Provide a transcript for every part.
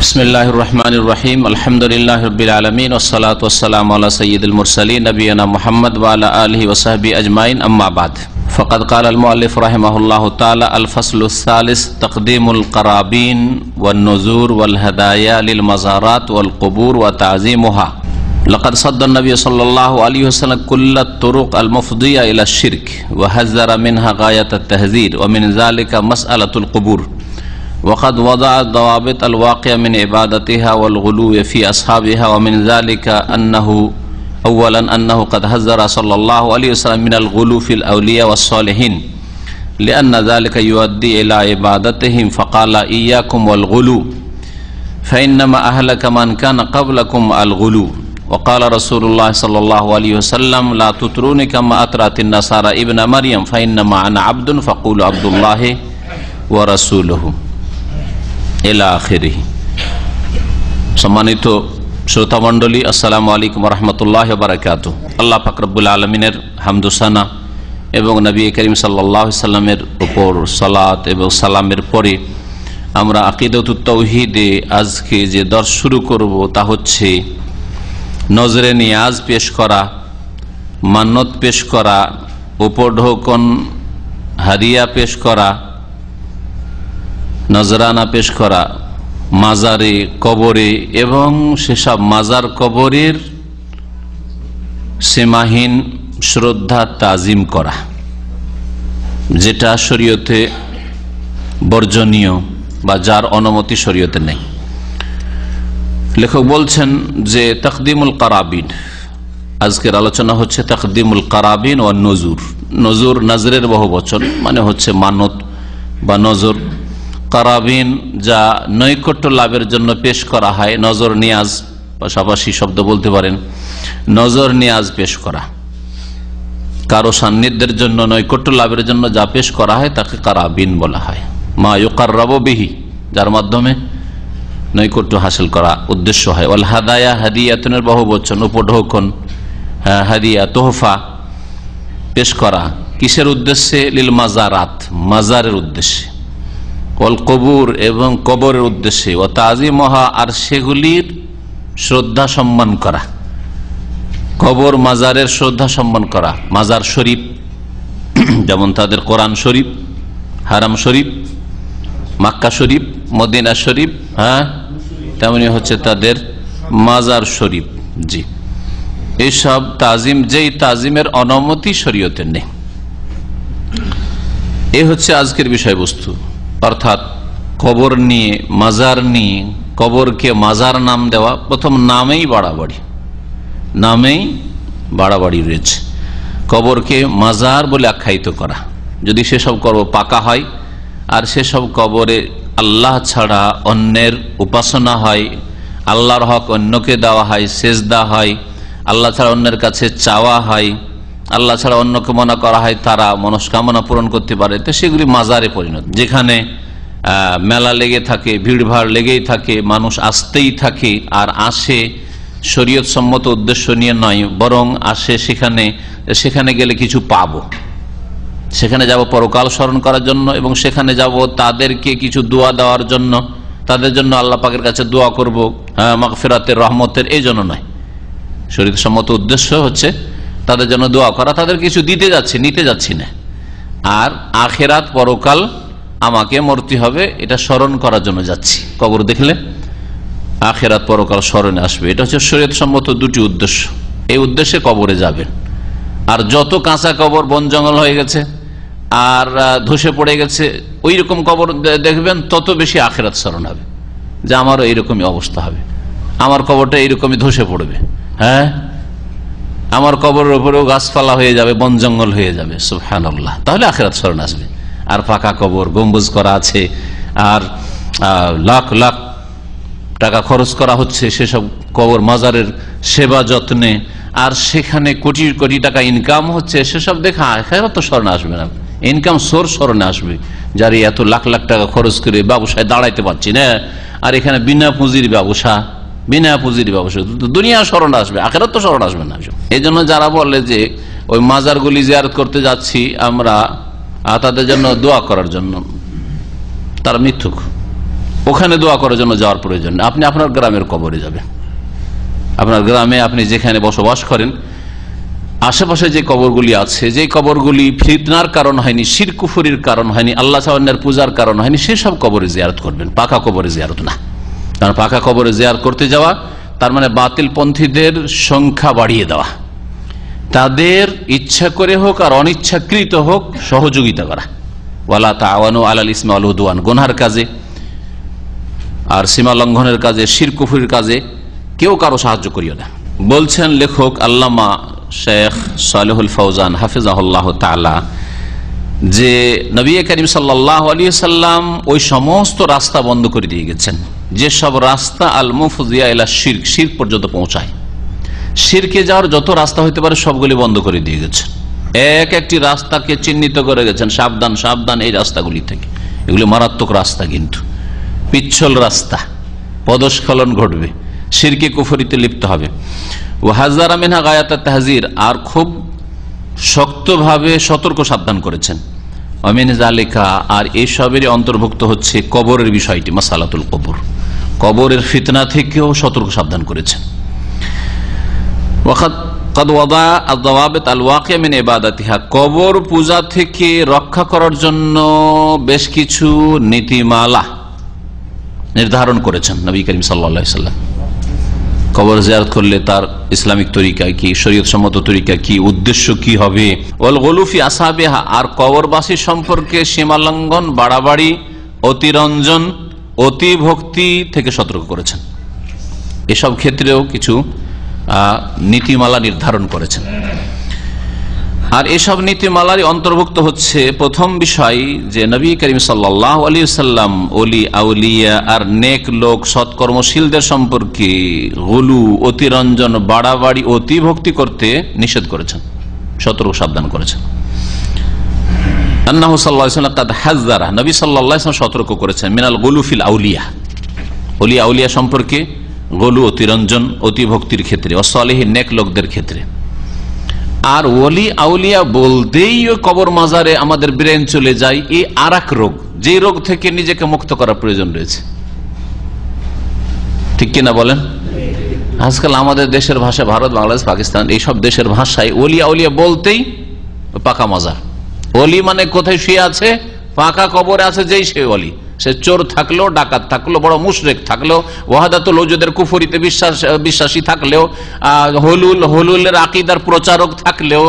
बिस्मिल्लाहिर रहमानिर रहीम अल्हम्दुलिल्लाहि रब्बिल आलमीन वस्सलातु वस्सलामु अला सय्यिदिल मुरसलीन नबियना मुहम्मद व अला आलिहि व सहबिहि अजमाइन अम्मा बाद फ़क़द क़ाल अल मुअल्लिफ़ रहिमहुल्लाहु तआला अल फ़स्लु सालिस तक़दीमुल क़राबीन वन नुज़ूर वल हदाया लिल मज़ारात वल क़ुबूर व ताज़ीमुहा लक़द सद्दा नबी सल्लल्लाहु अलैहि वसल्लम कुल्ल तुरुक़ अल मुफ़दिया इला शिर्क व हज़्ज़रा मिनहा गायत अत-तहज़ीर व मिन ज़ालिका मसअलतुल क़ुबूर वक़द वज़अ दवाबित अल-वाक़िअ मिन इबादतिहा वल गुलूव फ़ी अस्हाबिहा व मिन ज़ालिका अन्नहु अव्वलन अन्नहु क़द हज़्ज़रा सल्लल्लाहु अलैहि वसल्लम मिनल गुलूव फ़िल औलिया वस्सालिहीन लिअन्न ज़ालिका युअद्दी इला इबादतिहिम फ़क़ाल इय्याकुम वल गुलूव फ़इन्नमा अहलक मन कान क़ब्लकुम अल गुलूव वक़ाल रसूलुल्लाह सल्लल्लाहु अलैहि वसल्लम ला तुतरूनी कमा अतरातिन नसारा इब्न मरियम फ़इन्नमा अना अब्दुन फ़क़ूलू अब्दुल्लाहि व रसूलुहु इला आखिरिही। सम्मानित श्रोता मंडली, अस्सलामु आलैकुम व रहमतुल्लाहि व बाराकातुहू। अल्लाह पाक रब्बुल आलमीनेर हामदुसाना एवं नबी करीम सल्लल्लाहु अलैहि वसल्लमेर ऊपर सालात एवं सालामेर परे आमरा आकीदातुत तौहीदे आजके जे दर्स शुरू करब ता हच्छे नजरे नियाज पेश करा, मान्नत पेश करा, उपढौकन हादिया पेश करा, नजराना पेश करा माजारे कबरे एवं सेसब माजार कबरेर सीमाहीन श्रद्धा ताजिम करा, जेटा शरीयते बर्जनीय बा जार अनुमति शरीयते नहीं। लेखक बोलছেন যে तकदीमुल कराबीन, आजकेर आलोचना হচ্ছে तकदीमुल कराबीन व नजुर। नजुर नजरेर बहुवचन माने হচ্ছে माনত बा नजर। कराबीन যা নৈকট্য লাভের জন্য পেশ করা হয়, নজর নিয়াজ পাশাপাশি শব্দ বলতে পারেন। নজর নিয়াজ পেশ করা, কারো সান্নিধ্যের জন্য নৈকট্য লাভের জন্য যা পেশ করা হয় তাকে কারাবিন বলা হয়। মা ইউকাররাবু বিহি, যার মাধ্যমে নৈকট্য হাসিল করা উদ্দেশ্য হয়। ওয়াল হাদায়া, হাদিয়াতুনের বহুবচন, উপঢৌকন, হাদিয়া তোহফা পেশ করা কিসের উদ্দেশ্যে? লিল মাজারাত, মাজারের উদ্দেশ্যে। ওয়াল কবুর, এবং কবরের উদ্দেশ্যে। ও তাজিমহা, আর সেগুলির শ্রদ্ধা সম্মান করা। কবর মাজারের শ্রদ্ধা সম্মান করা। মাজার শরীফ যেমন তাদের কোরআন শরীফ, হারাম শরীফ, মক্কা শরীফ, মদিনা শরীফ, তেমনি হচ্ছে তাদের মাজার শরীফ। জি, এইসব তাজিম, যেই তাজিমের অনুমতি শরীয়তে নেই। এই হচ্ছে আজকের বিষয়বস্তু, অর্থাৎ কবর নিয়ে, মাজার নিয়ে। কবরকে মাজার নাম দেওয়া, প্রথম নামেই বাড়াবাড়ি, নামেই বাড়াবাড়ি রয়েছে। কবরকে মাজার বলে আখ্যায়িত করা, যদি সেসব কবর পাকা হয় আর সেসব কবরে আল্লাহ ছাড়া অন্যের উপাসনা হয়, আল্লাহর হক অন্যকে দেওয়া হয়, সেজদা হয়, আল্লাহ ছাড়া অন্যের কাছে চাওয়া হয়, আল্লাহ ছাড়া অন্যকে মনে করা হয় তারা মনস্কামনা পূরণ করতে পারে, তো সেগুলি মাজারে পরিণত। যেখানে মেলা লেগে থাকে, ভিড়ভাড় লেগেই থাকে, মানুষ আসতেই থাকে, আর আসে শরীয়ত সম্মত উদ্দেশ্য নিয়ে নয়, বরং আসে সেখানে গেলে কিছু পাবো, সেখানে যাব পরকাল স্মরণ করার জন্য, এবং সেখানে যাব তাদেরকে কিছু দোয়া দেওয়ার জন্য, তাদের জন্য আল্লাহ পাকের কাছে দোয়া করব, মাগফিরাতের, রহমতের, এই জন্য নয়। শরীয়ত সম্মত উদ্দেশ্য হচ্ছে তাদের জন্য দোয়া করা, তাদের কিছু দিতে যাচ্ছি, নিতে যাচ্ছি না। আর আখিরাত, পরকাল আমাকে মরতে হবে, এটা স্মরণ করার জন্য যাচ্ছি। কবর দেখলে আখিরাত পরকাল স্মরণে আসবে, এটা হচ্ছে শরীয়ত সম্মত দুটি উদ্দেশ্য। এই উদ্দেশ্যে কবরে যাবেন। আর যত কাঁচা কবর, বন জঙ্গল হয়ে গেছে আর ধসে পড়ে গেছে, ওই রকম কবর দেখবেন, তত বেশি আখিরাত স্মরণ হবে, যে আমারও এইরকমই অবস্থা হবে, আমার কবরটা এইরকমই ধসে পড়বে। হ্যাঁ, আমার কবরের উপরেও গাছপালা হয়ে যাবে, বন জঙ্গল হয়ে যাবে। সুবহানাল্লাহ, তাহলে আখিরাত স্মরণ আসবে। আর পাকা কবর, গম্বুজ করা আছে, আর লাখ লাখ টাকা খরচ করা হচ্ছে সেসব কবর মাজারের সেবা যত্নে, আর সেখানে কোটি কোটি টাকা ইনকাম হচ্ছে, সেসব দেখা আখিরাত তো স্মরণে আসবে না। ইনকাম সোর্স স্মরণে আসবে, যার এত লাখ লাখ টাকা খরচ করে ব্যবসায় দাঁড়াইতে পারছি না, আর এখানে বিনা পুঁজির ব্যবসা, বিনা পুঁজির ব্যবসা, দুনিয়া স্মরণ আসবে, আখিরাত তো স্মরণ আসবে না। এই জন্য যারা বলে যে ওই মাজারগুলি জিয়ারত করতে যাচ্ছি আমরা তাদের জন্য দোয়া করার জন্য, তারা মিথ্যুক। ওখানে দোয়া করার জন্য যাওয়ার প্রয়োজন নেই। আপনি আপনার গ্রামের কবরে যাবেন। আপনার গ্রামে আপনি যেখানে বসবাস করেন আশেপাশে যে কবরগুলি আছে, যে কবরগুলি ফিতনার কারণ হয়নি, শিরক কুফরির কারণ হয়নি, আল্লাহ তাআলার পূজার কারণ হয়নি, সেসব কবরে জিয়ারত করবেন, পাকা কবরে জিয়ারত না। কারণ পাকা কবরে জিয়ারত করতে যাওয়া তার মানে বাতিল পন্থীদের সংখ্যা বাড়িয়ে দেওয়া, তাদের ইচ্ছা করে হোক আর অনিচ্ছাকৃত হোক সহযোগিতা করা। ওয়ালা তাআওয়ানু আলাল ইসমি ওয়াল উদওয়ান, গুনাহের কাজে আর সীমা লঙ্ঘনের কাজে, শিরক কুফরির কাজে কেউ কারো সাহায্য করিও না। বলছেন লেখক আল্লামা শেখ সালেহুল ফৌজান হাফিজাহুল্লাহ তাআলা যে নবী করিম সাল্লাল্লাহু আলাইহি সাল্লাম ওই সমস্ত রাস্তা বন্ধ করে দিয়ে গেছেন যেসব রাস্তা আল মুফজিয়া ইলা শিরক, শিরক পর্যন্ত পৌঁছায়। শিরকে যাওয়ার যত রাস্তা হইতে পারে সবগুলি বন্ধ করে দিয়ে গেছেন। এক একটি রাস্তাকে চিহ্নিত করে গেছেন, সাবধান সাবধান এই রাস্তাগুলি থেকে, এগুলি মারাত্মক রাস্তা, কিন্তু পিচ্ছল রাস্তা, পদস্খলন ঘটবে, শিরকে কুফরিতে লিপ্ত হবে। ওয়াহাজারা মিনহা গায়াতাত তাহজির, আর খুব শক্তভাবে সতর্ক সাবধান করেছেন। আমিন জালিকা, আর এইসবেরই অন্তর্ভুক্ত হচ্ছে কবরের বিষয়টি, মাসালাতুল কবর, কবরের ফিতনা থেকেও সতর্ক সাবধান করেছেন। কবর পূজা থেকে রক্ষা করার জন্য বেশ কিছু নীতিমালা নির্ধারণ করেছেন নবী করিম সাল্লাল্লাহু আলাইহি সাল্লাম। কবর জিয়ারত করলে তার ইসলামিক তরিকা কি, শরীয়ত সম্মত তরিকা কি, উদ্দেশ্য কি হবে। ওয়াল গুলুফি আসহাবিহা, আর কবরবাসী সম্পর্কে সীমালঙ্ঘন, বাড়াবাড়ি, অতিরঞ্জন, অতিভক্তি থেকে সতর্ক করেছেন। এসব ক্ষেত্রেও কিছু নীতিমালা নির্ধারণ করেছেন। আর এসব নীতিমালারই অন্তর্ভুক্ত হচ্ছে প্রথম বিষয় যে নবী করিম সাল্লাল্লাহু আলাইহি ওয়াসাল্লাম ওলি আউলিয়া আর নেক লোক সৎকর্মশীলদের সম্পর্কে গুলু, অতিরঞ্জন, বাড়াবাড়ি, অতিভক্তি করতে নিষেধ করেছেন, সতর্ক সাবধান করেছেন। আন্নাহু সাল্লাল্লাহু আলাইহি ওয়াসাল্লাম কাদ হাযযারা, নবী সাল্লাল্লাহু আলাইহি ওয়াসাল্লাম সতর্ক করেছেন মিনাল গুলু ফিল আউলিয়া, ওলি আউলিয়া সম্পর্কে গলু, অতিরঞ্জন, অতিভক্তির ক্ষেত্রে, অসালিহীন নেক লোকদের ক্ষেত্রে। আর ওলি আউলিয়া বলতেই ওই কবর মাজারে আমাদের ব্রেন চলে যায় এই আর এক রোগ, যে রোগ থেকে নিজেকে মুক্ত করার প্রয়োজন রয়েছে। ঠিক কিনা বলেন? আজকাল আমাদের দেশের ভাষা, ভারত, বাংলাদেশ, পাকিস্তান এইসব দেশের ভাষায় ওলি আউলিয়া বলতেই পাকা মাজার। ওলি মানে কোথায় শুয়ে আছে? পাকা কবরে আছে, যেই সে ওলি। সে চোর থাকলেও, ডাকাত থাকলেও, বড় মুশরিক থাকলেও, ওয়াহাদাতুল ওজুদের কুফরিতে বিশ্বাসী থাকলেও, হলুলের আকীদার প্রচারক থাকলেও,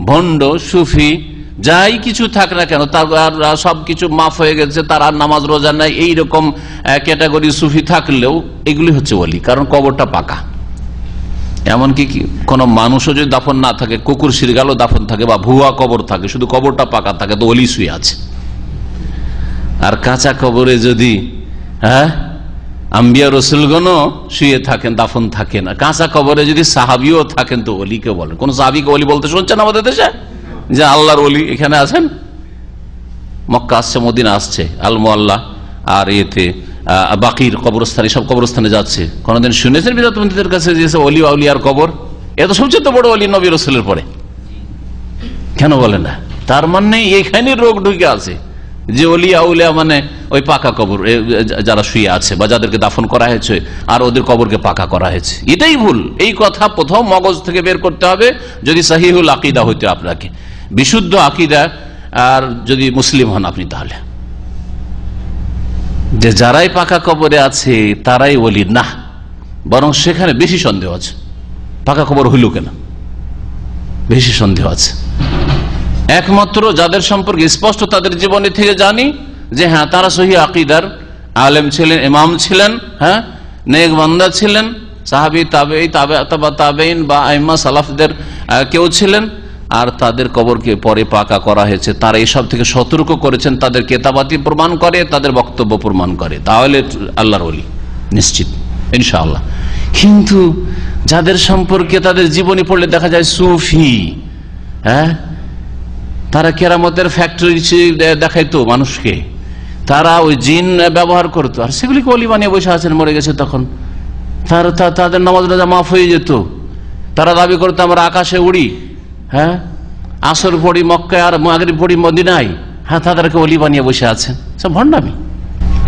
ভণ্ড, সুফি, যাই কিছু থাক না কেন, তার সবকিছু মাফ হয়ে গেছে, তার আর নামাজ রোজা নাই, এইরকম ক্যাটাগরি সুফি থাকলেও এগুলি হচ্ছে ওলি, কারণ কবরটা পাকা। এমনকি কোন মানুষও যদি দাফন না থাকে, কুকুর শিরগালও দাফন থাকে বা ভুয়া কবর থাকে, শুধু কবরটা পাকা থাকে, তো ওলি শুয়ে আছে। আর কাঁচা কবরে যদি আম্বিয়া রসুলগণও শুয়ে থাকেন, দাফন থাকেন, আর কাঁচা কবরে যদি সাহাবিও থাকেন, তো ওলিকে বলেন। কোন সাহাবিকে ওলি বলতে শুনছেন আমাদের দেশে? যে আল্লাহর ওলি এখানে আছেন, মক্কা আসছে, মদিনা আসছে, আল মুআল্লা আর এতে বাকির কবরস্থান, সব কবরস্থানে যাচ্ছে। কোনদিন শুনেছেন বিরাটপন্থীদের কাছে যে ওলি আউলিয়ার কবর? এত সবচেয়ে তো বড় ওলি নবী রসুলের পরে, কেন বলে না? তার মানে এইখানে রোগ ঢুকে আছে যে ওলি আউলিয়া মানে ওই পাকা কবর, যারা শুয়ে আছে বা যাদেরকে দাফন করা হয়েছে আর ওদের কবরকে পাকা করা হয়েছে। এটাই ভুল। এই কথা প্রথম মগজ থেকে বের করতে হবে যদি সহিহুল আকীদা হইতে, আপনাকে বিশুদ্ধ আকীদা, আর যদি মুসলিম হন আপনি, তাহলে যে যারাই পাকা কবরে আছে তারাই ওলি না, বরং সেখানে বেশি সন্দেহ আছে। পাকা কবর হইল কেন? বেশি সন্দেহ আছে। একমাত্র যাদের সম্পর্কে স্পষ্ট তাদের জীবনে থেকে জানি যে হ্যাঁ তারা সহি আকীদার আলেম ছিলেন, ইমাম ছিলেন, হ্যাঁ নেক বান্দা ছিলেন, সাহাবী, তাবেঈ, তাবেঈন বা আইম্মা সালাফদের কেউ ছিলেন, আর তাদের কবরকে পরে পাকা করা হয়েছে, তারা এসব থেকে সতর্ক করেছেন, তাদের কেতাবাতি প্রমাণ করে, তাদের বক্তব্য প্রমাণ করে, তাহলে আল্লাহর ওলি নিশ্চিত ইনশাআল্লাহ। কিন্তু যাদের সম্পর্কে তাদের জীবনী পড়লে দেখা যায় সুফি, হ্যাঁ তারা কেরামতের ফ্যাক্টরি দেখাইতো মানুষকে, তারা ওই জিন ব্যবহার করতো, আর সেগুলিকে ওলি বানিয়ে বসে আছেন, মরে গেছে তখন তাদের নামাজ রোজা মাফ হয়ে যেত। তারা দাবি করতো আমরা আকাশে উড়ি, হ্যাঁ আসর পড়ি মক্কায় আর মাগরিব পড়ি মদিনায়, হ্যাঁ তাদেরকে ওলি বানিয়ে বসে আছেন। সব ভণ্ডামি।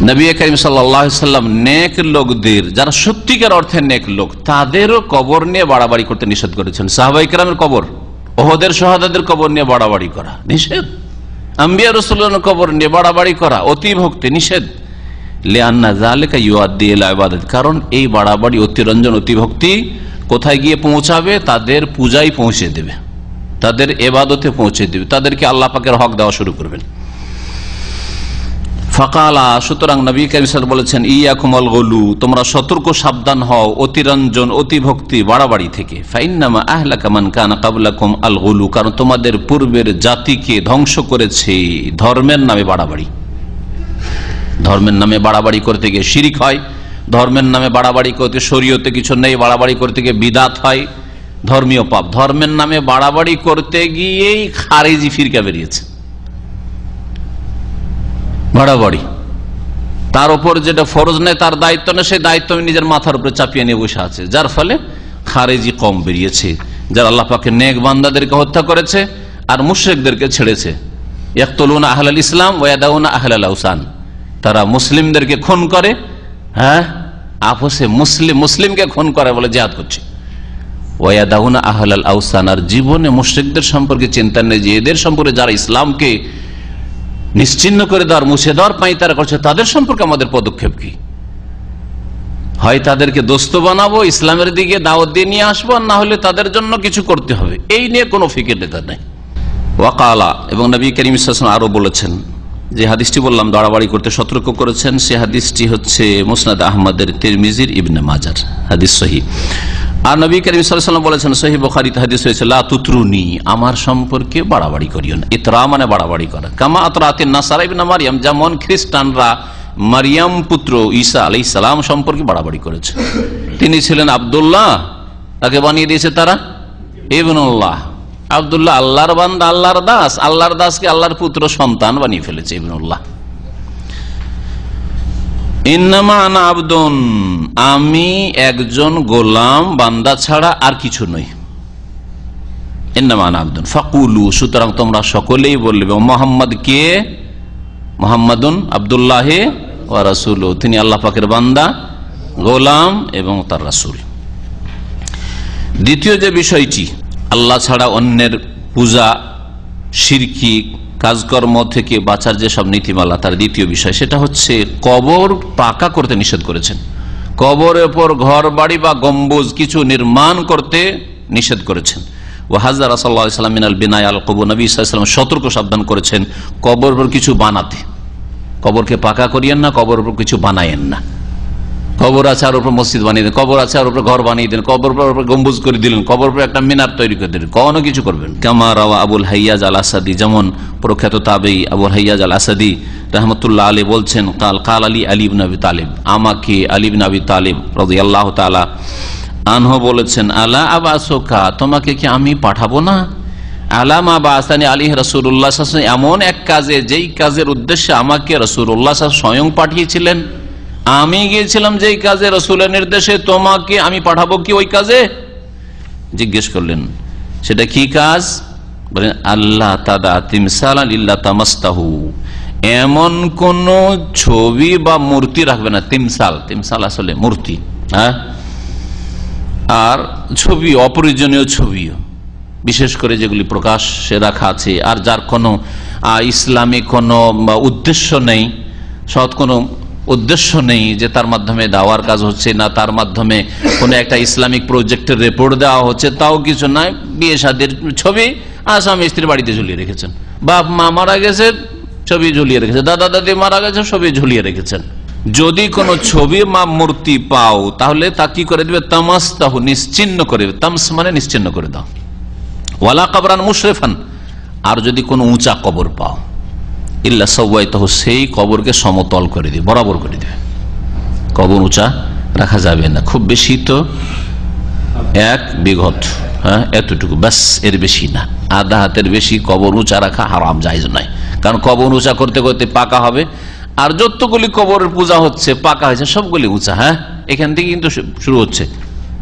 নবী করিম সাল্লাল্লাহু আলাইহি সাল্লাম নেক লোকদের, যারা সত্যিকার অর্থে নেক লোক, তাদেরও কবর নিয়ে বাড়াবাড়ি করতে নিষেধ করেছেন। সাহাবায়ে কেরামের কবর, ওহদের শাহাদাতের কবর নিয়ে বাড়াবাড়ি করা নিষেধ, আম্বিয়া রাসূলুল্লাহর কবর নিয়ে বাড়াবাড়ি করা অতিভক্তি নিষেধ। লিআন্না যালিকা ইউআদ্দি ইলা ইবাদাত, কারণ এই বাড়াবাড়ি, অতিরঞ্জন, অতিভক্তি কোথায় গিয়ে পৌঁছাবে? তাদের পূজায় পৌঁছে দেবে, তাদের ইবাদতে পৌঁছে দেবে, তাদেরকে আল্লাহ পাকের হক দেওয়া শুরু করবেন। ফাকালা, সুতরাং নবী কারীম সাল্লাল্লাহু আলাইহি ওয়াসাল্লাম বলেছেন, ইয়াকুমুল গুলু, তোমরা সতর্ক সাবধান হও অতিরঞ্জন, অতিভক্তি, বাড়াবাড়ি থেকে। ফাইন্নামা আহলাকা মান কানা ক্বাবলাকুম আল গুলু, কারণ তোমাদের পূর্বের জাতিকে ধ্বংস করেছে ধর্মের নামে বাড়াবাড়ি। ধর্মের নামে বাড়াবাড়ি করতে গিয়ে শিরিক হয়, ধর্মের নামে বাড়াবাড়ি করতে, শরীয়তে কিছু নেই, বাড়াবাড়ি করতে গিয়ে বিদাত হয়, ধর্মীয় পাপ। ধর্মের নামে বাড়াবাড়ি করতে গিয়েই খারিজি ফিরকা বেরিয়েছে, বাড়াবাড়ি। তার উপর যেটা ফরজ নেই, তার দায়িত্ব নেই, সেই দায়িত্ব নিজের মাথার উপরে চাপিয়ে নিয়ে বসে আছে, যার ফলে খারিজি কম বেরিয়েছে, যারা আল্লাহ পাকের নেক বান্দাদেরকে হত্যা করেছে আর মুশরিকদেরকে ছেড়েছে। ইয়াকতুলুনা আহলাল ইসলাম ওয়া ইয়াদাউনা আহলাল আওসান, তারা মুসলিমদেরকে খুন করে, হ্যাঁ, আপসে মুসলিমকে খুন করে বলে জিহাদ করছে। ওয়া ইয়াদাউনা আহলাল আওসান, আর জীবনে মুশরিকদের সম্পর্কে চিন্তা নেই যে এদের সম্পর্কে যারা ইসলামকে নিশ্চিহ্ন করে দেওয়ার, মুছে দেওয়ার পাঁয়তারা করছে, তাদের সম্পর্কে আমাদের পদক্ষেপ কি? হয় তাদেরকে দোস্ত বানাবো, ইসলামের দিকে দাওয়াত দিয়ে নিয়ে আসবো, না হলে তাদের জন্য কিছু করতে হবে। এই নিয়ে কোনো ফিকির নেই। ওয়াকালা, এবং নবী করিম সাল্লাল্লাহু আলাইহি ওয়াসাল্লাম আরো বলেছেন, যে হাদিসটি বললাম বাড়াবাড়ি করতে সতর্ক করেছেন, সে হাদিসটি হচ্ছে মুসনাদ আহমদের, তিরমিজির, ইবনে মাজার হাদিস সহিহ। আর নবী করিম সাল্লাল্লাহু আলাইহি ওয়াসাল্লাম বলেছেন, সহিহ বুখারীতে হাদিস হয়েছে, লা তুতরুনি, আমার সম্পর্কে বাড়াবাড়ি করিও না। ইতরা মানে বাড়াবাড়ি করা। কামা আতরাতিন নাসারা ইবনে মারইয়াম, যেমন খ্রিস্টানরা মারিয়াম পুত্র ঈসা আলাইহিস সালাম সম্পর্কে বাড়াবাড়ি করেছে। তিনি ছিলেন আব্দুল্লাহ, তাকে বানিয়ে দিয়েছে তারা ইবনুল্লাহ। আব্দুল্লাহ আল্লাহর বান্দা, আল্লাহর দাস, আল্লাহর দাসকে আল্লাহর পুত্র সন্তান বানিয়ে ফেলেছে ইবনুল্লাহ। ইন্নামা আনা আবদুন, আমি একজন গোলাম, বান্দা ছাড়া আর কিছু নই। ইন্নামা আনা আবদুন ফাকুলু, সুতরাং তোমরা সকলেই বলবে, মুহাম্মদ কে? মুহাম্মাদুন আব্দুল্লাহ ওয়া রাসূলুহু, তিনি আল্লাহ পাকের বান্দা, গোলাম এবং তার রাসূল। দ্বিতীয় যে বিষয়টি, আল্লাহ ছাড়া অন্যের পূজা, শিরকি কাজকর্ম থেকে বাঁচার যে সব নীতিমালা, তার দ্বিতীয় বিষয় সেটা হচ্ছে কবর পাকা করতে নিষেধ করেছেন। কবরের উপর ঘর বাড়ি বা গম্বুজ কিছু নির্মাণ করতে নিষেধ করেছেন। ওয়াহাজ্জারা সাল্লাল্লাহু আলাইহি ওয়াসাল্লাম মিনাল বিনাই আল কুবুর, নবী সাল্লাল্লাহু আলাইহি ওয়াসাল্লাম সতর্ক সাবধান করেছেন কবরের উপর কিছু বানাতে। কবরকে পাকা করিয়েন না, কবরের উপর কিছু বানায়েন না। কবর আছে আর উপর মসজিদ বানিয়ে দেন, কবর আছে আর উপর ঘর বানিয়ে দেন, কবর উপর গম্বুজ করে দিলেন, কবর উপর একটা মিনার তৈরি করে দিলেন, কোনো কিছু করবেন। কামা রাওয়া আবুল হাইয়াজ আল আসাদি, যেমন প্রখ্যাত তাবেঈ আবুল হাইয়াজ আল আসাদি রাহমাতুল্লাহ আলাইহি বলছেন, কাল আলী ইবনে আবি তালিব, আমাকে আলী ইবনে আবি তালিব রাদিয়াল্লাহু তাআলা আনহু বলেছেন, আলা আবাসুকা, তোমাকে কি আমি পাঠাবো না? আলা মা বাসানি আলাইহি রাসূলুল্লাহ সাল্লাল্লাহু আলাইহি ওয়াসাল্লাম, এমন এক কাজে, যেই কাজের উদ্দেশ্যে আমাকে রাসূলুল্লাহ সাল্লাল্লাহু আলাইহি ওয়াসাল্লাম স্বয়ং পাঠিয়েছিলেন। আমি গিয়েছিলাম যেই কাজে, রাসূলের নির্দেশে, তোমাকে আমি পাঠাবো কি ওই কাজে? জিজ্ঞেস করলেন, সেটা কি কাজ? বলেন, আল্লাহ তাদা তিমসালান ইল্লা তামাসতাহু, এমন কোন ছবি বা মূর্তি রাখবে না। তিমসাল আসলে মূর্তি, হ্যাঁ, আর ছবি, অপ্রয়োজনীয় ছবিও, বিশেষ করে যেগুলি প্রকাশ্যে রাখা আছে আর যার কোনো ইসলামিক কোনো উদ্দেশ্য নেই, সৎ কোনো উদ্দেশ্য নেই, যে তার মাধ্যমে দাওয়ার কাজ হচ্ছে না, তার মাধ্যমে কোনো একটা ইসলামিক প্রজেক্টের রিপোর্ট দেওয়া হচ্ছে, তাও কিছু নাই। বিয়ে শাদীর ছবি স্বামী স্ত্রীর বাড়িতে ঝুলিয়ে রেখেছেন, বাপ মা মারা গেছে ছবি ঝুলিয়ে রেখেছেন, দাদা দাদি মারা গেছে ছবি ঝুলিয়ে রেখেছেন। যদি কোনো ছবি বা মূর্তি পাও, তাহলে তা কি করে দিবে? তামাসতাহু, নিশ্চিহ্ন করে দেবে। তামস মানে নিশ্চিহ্ন করে দাও। ওয়ালা কবরান মুশরিফান, আর যদি কোনো উঁচা কবর পাও, ইল্লা সাওয়াইতাহু, সেই কবরকে সমতল করে দিবে, বরাবর করে দিবে। কবর উঁচা রাখা যাবে না, খুব বেশি তো 1 বিঘত, হ্যাঁ, এতটুকু ব্যাস, এর বেশি না। আধা হাতের বেশি কবর উঁচা রাখা হারাম, জায়েজ নয়। কারণ কবর উঁচা করতে করতে পাকা হবে, আর যতগুলি কবরের পূজা হচ্ছে পাকা হয়েছে সবগুলি উঁচা। হ্যাঁ, এখান থেকে কিন্তু শুরু হচ্ছে,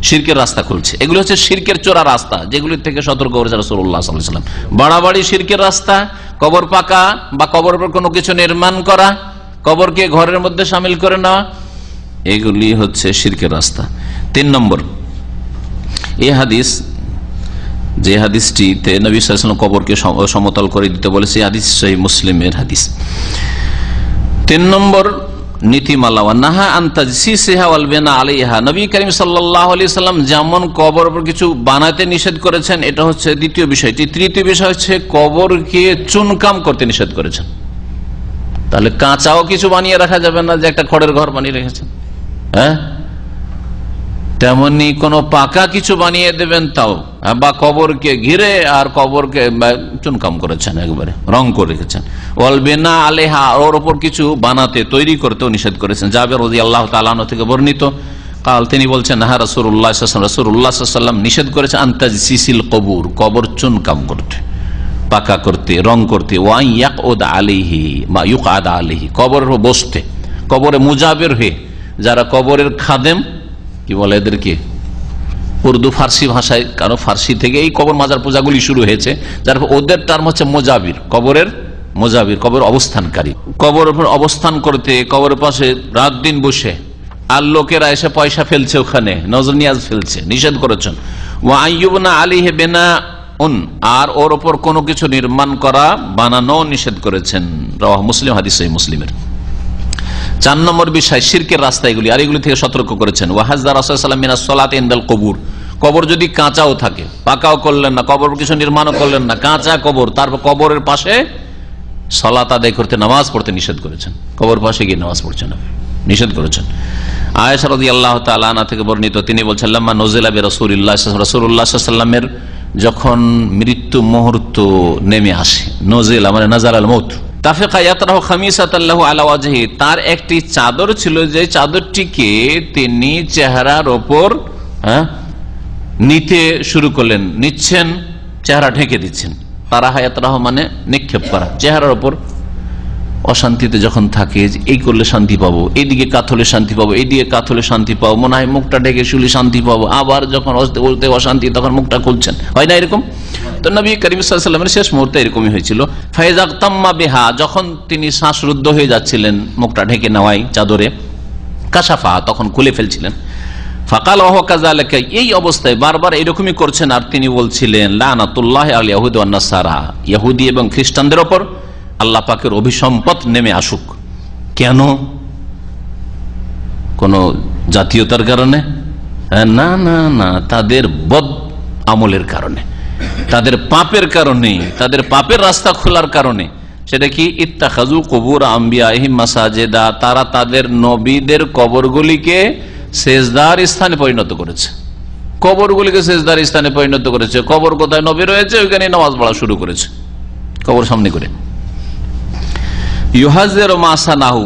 শিরকের রাস্তা খুলছে। এগুলো হচ্ছে শিরকের চোরা রাস্তা, যেগুলির থেকে সতর্ক করেছে রাসূলুল্লাহ সাল্লাল্লাহু আলাইহি ওয়াসাল্লাম। বাড়াবাড়ি শিরকের রাস্তা, কবর পাকা বা কবর উপর কোনো কিছু নির্মাণ করা, কবরকে ঘরের মধ্যে শামিল করে নেওয়া, এগুলি হচ্ছে শিরকের রাস্তা। 3 নম্বর, এই হাদিস, যে হাদিসটিতে নবী সাল্লাল্লাহু আলাইহি ওয়াসাল্লাম কবরকে সমতল করে দিতে বলেছে, হাদিস সহিহ মুসলিমের হাদিস। 3 নম্বর নীতিমালা, নাহা আন তাজসিসিহা ওয়াল বিনা আলাইহা, নবী করিম সাল্লাল্লাহু আলাইহি ওয়াসাল্লাম যেমন কবর উপর কিছু বানাতে নিষেধ করেছেন, এটা হচ্ছে দ্বিতীয় বিষয়টি। তৃতীয় বিষয় হচ্ছে কবরকে চুনকাম করতে নিষেধ করেছেন। তাহলে কাঁচাও কিছু বানিয়ে রাখা যাবে না, যে একটা খড়ের ঘর বানিয়ে রেখেছেন, হ্যাঁ, তেমনি কোন পাকা কিছু বানিয়ে দেবেন তাও, বা কবরকে ঘিরে আর কবরকে চুনকাম করেছেন, একবারে রং করে রেখেছেন। ওয়াল বিনা আলাইহা, ওর উপর কিছু বানাতে তৈরি করতেও নিষেধ করেছেন। জাবের রাদিয়াল্লাহু তাআলা আনহু থেকে বর্ণিত, কাল তিনি বলছেন, হ্যাঁ, রাসূলুল্লাহ সাল্লাল্লাহু আলাইহি ওয়াসাল্লাম নিষেধ করেছেন আন তাজসিসিল কবুর, কবর চুনকাম করতে, পাকা করতে, রং করতে, ওয়া ইয়াকউদ আলাইহি মা ইউকআদ আলাইহি, কবরের বসতে, কবরে মুজাবির হয়ে, যারা কবরের খাদেম, কি বলে এদেরকে উর্দু ফার্সি ভাষায়, কারণ ফার্সি থেকে এই কবর মাজার পূজাগুলি শুরু হয়েছে, যার ওদের টার্ম হচ্ছে মোজাবির, কবরের মোজাবির, কবর অবস্থানকারী। কবর অবস্থান করতে, কবরের পাশে রাত দিন বসে, আর লোকেরা এসে পয়সা ফেলছে, ওখানে নজর নিয়াজ ফেলছে, নিষেধ করেছেন। ওয়া আইয়ুবনা আলাইহি বিনাউন, আর ওর ওপর কোনো কিছু নির্মাণ করা, বানানো নিষেধ করেছেন। রাওয়াহ মুসলিম, হাদিস সহিহ মুসলিমের। 4 নম্বর বিষয় শিরকের রাস্তা এগুলি, আর এগুলি থেকে সতর্ক করেছেন। ওয়াহাজ্জার রাসূলুল্লাহ সাল্লাল্লাহু আলাইহি ওয়াসাল্লাম মিনাস সালাতি ইনদাল কবুর, কবর যদি কাঁচাও থাকে, পাকাও করলেন না, কবর কিছু নির্মাণও করলেন না, কাঁচা কবর, তারপর কবরের পাশে সালাত আদায় করতে, নামাজ পড়তে নিষেধ করেছেন। কবর পাশে গিয়ে নামাজ পড়ছেন, নিষেধ করেছেন। আয়েশা রাদিয়াল্লাহু তাআলা আনহা থেকে বর্ণিত, তিনি বলছেন, লাম্মা নজিলা বিরাসূলিল্লাহ সাল্লাল্লাহু আলাইহি ওয়াসাল্লামের যখন মৃত্যু মুহূর্ত নেমে আসে, নজিলা মানে নাজালাল মউত, তাফিকা ইয়াতরাহু খামিসাতান লাহু আলা ওয়াজহি, তার একটি চাদর ছিল, যে চাদরটিকে তিনি চেহারার ওপর নিতে শুরু করলেন, নিচ্ছেন, চেহারা ঢেকে দিচ্ছেন। তারাহা ইয়াতরাহু মানে নিক্ষেপ করা, চেহারার ওপর অশান্তিতে যখন থাকে, এই করলে শান্তি পাবো, এইদিকে কাত হলে শান্তি পাবো, এইদিকে কাত হলে শান্তি পাবো, মনে হয় মুখটা ঢেকে শুলে শান্তি পাবো, আবার যখন বলতে অশান্তি তখন মুখটা খুলছেন, হয় না এরকম? তো নবী করিম সাল্লাল্লাহু আলাইহি ওয়াসাল্লামের শেষ মুহূর্তে এরকমই হয়েছিল। ফাইজাগতাম্মা বিহা, যখন তিনি শ্বাসরুদ্ধ হয়ে যাচ্ছিলেন মুখটা ঢেকে নেওয়ায় চাদরে, কাশাফা, তখন খুলে ফেলছিলেন। ফাকাল ওয়া কাযালিকা, এই অবস্থায় বারবার এরকমই করছেন, আর তিনি বলছিলেন, লানাতুল্লাহি আল ইয়াহুদ ওয়ান নাসারা, ইহুদি এবং খ্রিস্টানদের উপর আল্লাহ পাকের অভিসম্পদ নেমে আসুক। কেন? কোন জাতীয়তার কারণে? না না না, তাদের বদ আমলের কারণে, তাদের পাপের কারণে, তাদের পাপের রাস্তা খোলার কারণে। সেটা কি? ইত্তাখাযু কুবুর আম্বিয়াহিম মাসাজিদা, তারা তাদের নবীদের কবরগুলিকে সেজদার স্থানে পরিণত করেছে, কবরগুলিকে সেজদার স্থানে পরিণত করেছে। কবর কোথায় নবী রয়েছে, ওইখানে নামাজ পড়া শুরু করেছে, কবর সামনে করে। ইউহাজিরু মা সানাহু,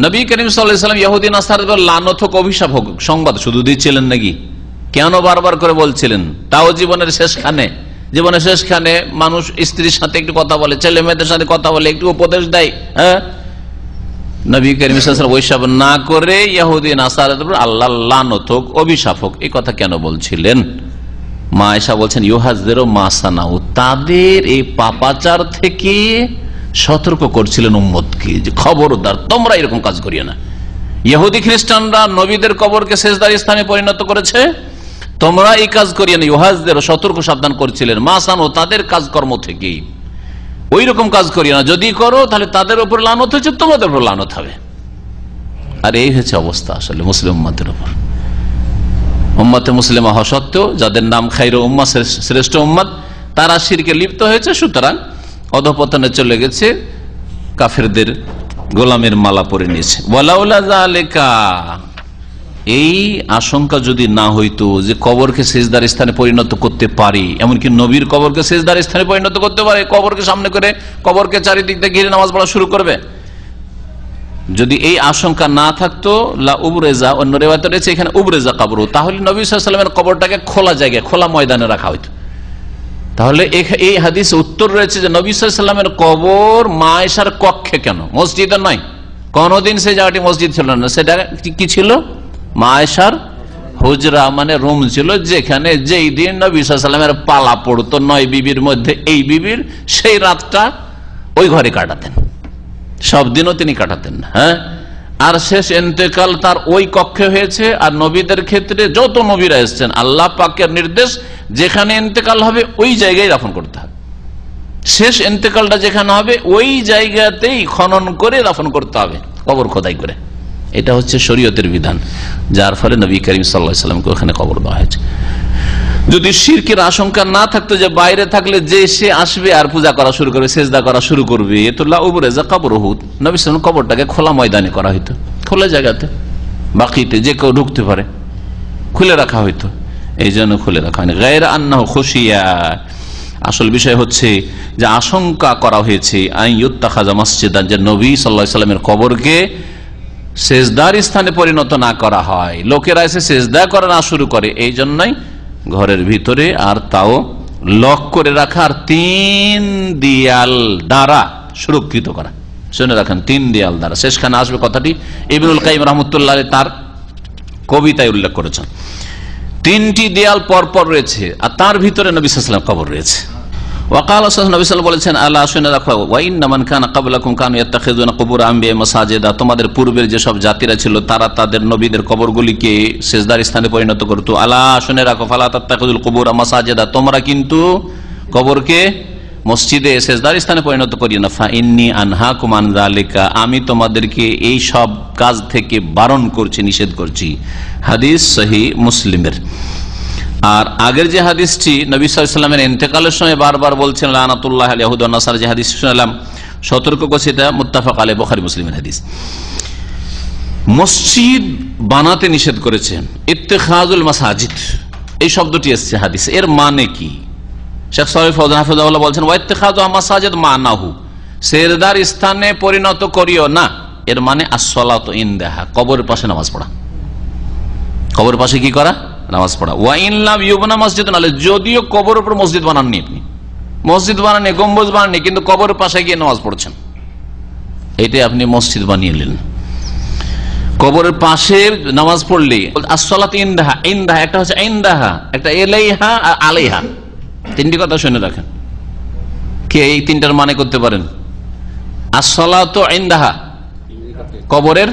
নবী করিম সাল্লাল্লাহু আলাইহি ওয়াসাল্লাম ইহুদি নাসারাদের লানত হোক, অভিশাপ হোক সংবাদ শুধু দিচ্ছিলেন নাকি? কেন বারবার করে বলছিলেন? তাও জীবনের শেষখানে, জীবনের শেষখানে মানুষ স্ত্রীর সাথে একটু কথা বলে, ছেলে মেয়েদের সাথে কথা বলে, একটু উপদেশ দেয়, হ্যাঁ, নবী করিম সাল্লাল্লাহু আলাইহি ওয়াসাল্লাম ওইসব না করে ইহুদি নাসারাদের উপর আল্লাহ লানত হোক, অভিশাপ হোক, এই কথা কেন বলছিলেন? মা আয়েশা বলছেন, ইউহাজিরু মা সানাহু, তাদের এই পাপাচার থেকে সতর্ক করছিলেন উম্মতকে, যে খবরদার তোমরা এরকম কাজ করিও না। ইহুদি খ্রিস্টানরা নবীদের কবরকে সেজদার স্থানে পরিণত করেছে, তোমরা এই কাজ করিও না। ইউহাজিরু, সতর্ক সাবধান করছিলেন, মা সানাহু, তাদের কাজকর্ম থেকে ওই রকম কাজ করিও না, যদি করো তাহলে তাদের উপর লানত হয়েছে, তোমাদের উপর লানত হবে। আর এই হচ্ছে অবস্থা আসলে মুসলিম উম্মতের উপর। উম্মতে মুসলিমা হওয়া সত্ত্বেও যাদের নাম খায়রুল উম্মাহ, শ্রেষ্ঠ উম্মত, তারা শিরকে লিপ্ত হয়েছে, সুতরাং অধপতনে চলে গেছে, কাফেরদের গোলামের মালা পরে নিয়েছে। ওয়ালাউলা যালিকা, এই আশঙ্কা যদি না হইতো যে কবরকে সেজদার স্থানে পরিণত করতে পারি, এমনকি নবীর কবরকে সেজদার স্থানে পরিণত করতে পারে, কবরকে সামনে করে কবরকে চারিদিক দিয়ে ঘিরে নামাজ পড়া শুরু করবে, যদি এই আশঙ্কা না থাকতো, লা উবরেজা, অন্য রিওয়ায়াতে রয়েছে এখানে উবরেজা কবর, তাহলে নবী সাল্লাল্লাহু আলাইহি ওয়াসাল্লামের কবরটাকে খোলা জায়গায়, খোলা ময়দানে রাখা হইতো। তাহলে এই হাদিসে উত্তর রয়েছে যে নবী সাল্লাল্লাহু আলাইহি ওয়াসাল্লামের কবর মা আয়েশার কক্ষে কেন, মসজিদে নয়। কোনদিন সেই জায়গাটি মসজিদ ছিল না, সেটা কি ছিল? মা আয়েশার হুজরা, মানে রুম ছিল, যেখানে যেই দিন নবী সাল্লাল্লাহু আলাইহি ওয়াসাল্লামের পালা পড়তো 9 বিবির মধ্যে এই বিবির, সেই রাতটা ওই ঘরে কাটাতেন। সব দিনও তিনি কাটাতেন না। হ্যাঁ, আর শেষ ইন্তেকাল তার ওই কক্ষে হয়েছে। আর নবীদের ক্ষেত্রে যত নবীরা এসেছেন আল্লাহ পাকের নির্দেশ, যেখানে ইন্তেকাল হবে ওই জায়গায় দাফন করতে হবে। শেষ ইন্তেকালটা যেখানে হবে ওই জায়গাতেই খনন করে দাফন করতে হবে, কবর খোদাই করে। এটা হচ্ছে শরীয়তের বিধান, যার ফলে নবী করিম সাল্লাল্লাহু আলাইহি ওয়াসাল্লামকে ওখানে কবর দেওয়া হয়েছে। যদি শিরকের আশঙ্কা না থাকতো, যে বাইরে থাকলে যে সে আসবে আর পূজা করা শুরু করবে, সেজদা করা শুরু করবে, তো লা উবরাজা কবরহু, নবী সাল্লাল্লাহু কবরটাকে খোলা ময়দানে করা হইতো, খোলা জায়গাতে, বাকিতে যে কেউ ঢুকতে পারে, খুলে রাখা হইতো। এই জন্য খুলে রাখা হয়নি। গায়রা আন্নাহু খুশিয়া, আসল বিষয় হচ্ছে যে আশঙ্কা করা হয়েছে আইয়ুত্তাখাযা মসজিদান, যে নবী সাল্লাল্লাহু আলাইহি ওয়াসাল্লামের কবরকে সেজদার স্থানে পরিণত না করা হয়, লোকেরা এসে সেজদা করা না শুরু করে। এই জন্যই ঘরের ভিতরে আর তাও লক করে রাখা, আর 3 দেয়াল দ্বারা সুরক্ষিত করা। শুনে রাখেন, 3 দেয়াল দ্বারা। শেষখানে আসবে কথাটি, ইবনুল কাইয়িম রাহমাতুল্লাহ তার কবিতায় উল্লেখ করেছেন। 3টি দেয়াল পরপর রয়েছে, আর তার ভিতরে নবী সাল্লাল্লাহু আলাইহি ওয়াসাল্লাম কবর রয়েছে। ওয়াকাল নবী সাল্লাল্লাহু আলাইহি ওয়াসাল্লাম বলেছেন, আলা শুনে রাখো, ওয়া ইন্না মান কানা ক্বাবলাকুম কানু ইয়াত্তাখিযুনা কুবুর আম্বিয়া মাসাজিদা, তোমাদের পূর্বের যেসব জাতিরা ছিল তারা তাদের নবীদের কবরগুলিকে সেজদার স্থানে পরিণত করত। আলা শুনে রাখো, ফালা তাত্তাখিযুল কুবুর মাসাজিদা, তোমরা কিন্তু কবরকে মসজিদে সেজদার স্থানে পরিণত করিও না। ফা ইন্নী আনহাকুম আন যালিকা, আমি তোমাদেরকে এই সব কাজ থেকে বারণ করছি, নিষেধ করছি। হাদিস সহিহ মুসলিমের। আর আগের যে হাদিসটি নবী সাল্লাল্লাহু আলাইহি ওয়াসাল্লামের ইন্তেকালের সময় বারবার বলছেন লানাতুল্লাহ আল ইয়াহুদ ওয়ান নাসারা, যে হাদিস শুনলাম, সতর্ক করছে, এটা মুত্তাফাক আলাইহি, বুখারী মুসলিমের হাদিস। মসজিদ বানাতে নিষেধ করেছেন, ইত্তিখাযুল মাসাজিদ এই শব্দটি এসেছে হাদিসে। এর মানে কি? শেখ সালেহ ফওজান হাফিজাহুল্লাহ বলছেন, ওয়া ইত্তিখাযু মাসাজিদ মানাহু, সেজদার স্থানে পরিণত করিও না, এর মানে as-সালাতু ইনদাহা, কবরের পাশে নামাজ পড়া। কবরের পাশে কি করা? নামাজ পড়া। ওয়া ইন লাম ইউবনা মসজিদুন আলাইহি, যদিও কবরের উপর মসজিদ বানাননি, আপনি মসজিদ বানাননি, গম্বুজ বানাননি, কিন্তু কবরের পাশে গিয়ে নামাজ পড়ছেন, এটাই আপনি মসজিদ বানিয়ে নিলেন। কবরের পাশে নামাজ পড়লে as-সালাতু ইনদাহা, ইনদাহা একটা হচ্ছে ইনদাহা, একটা ইলাইহা আর আলাইহা, 3টি কথা শুনে রাখেন। কে এই 3টার মানে করতে পারেন? as-সালাতু ইনদাহা, কবরের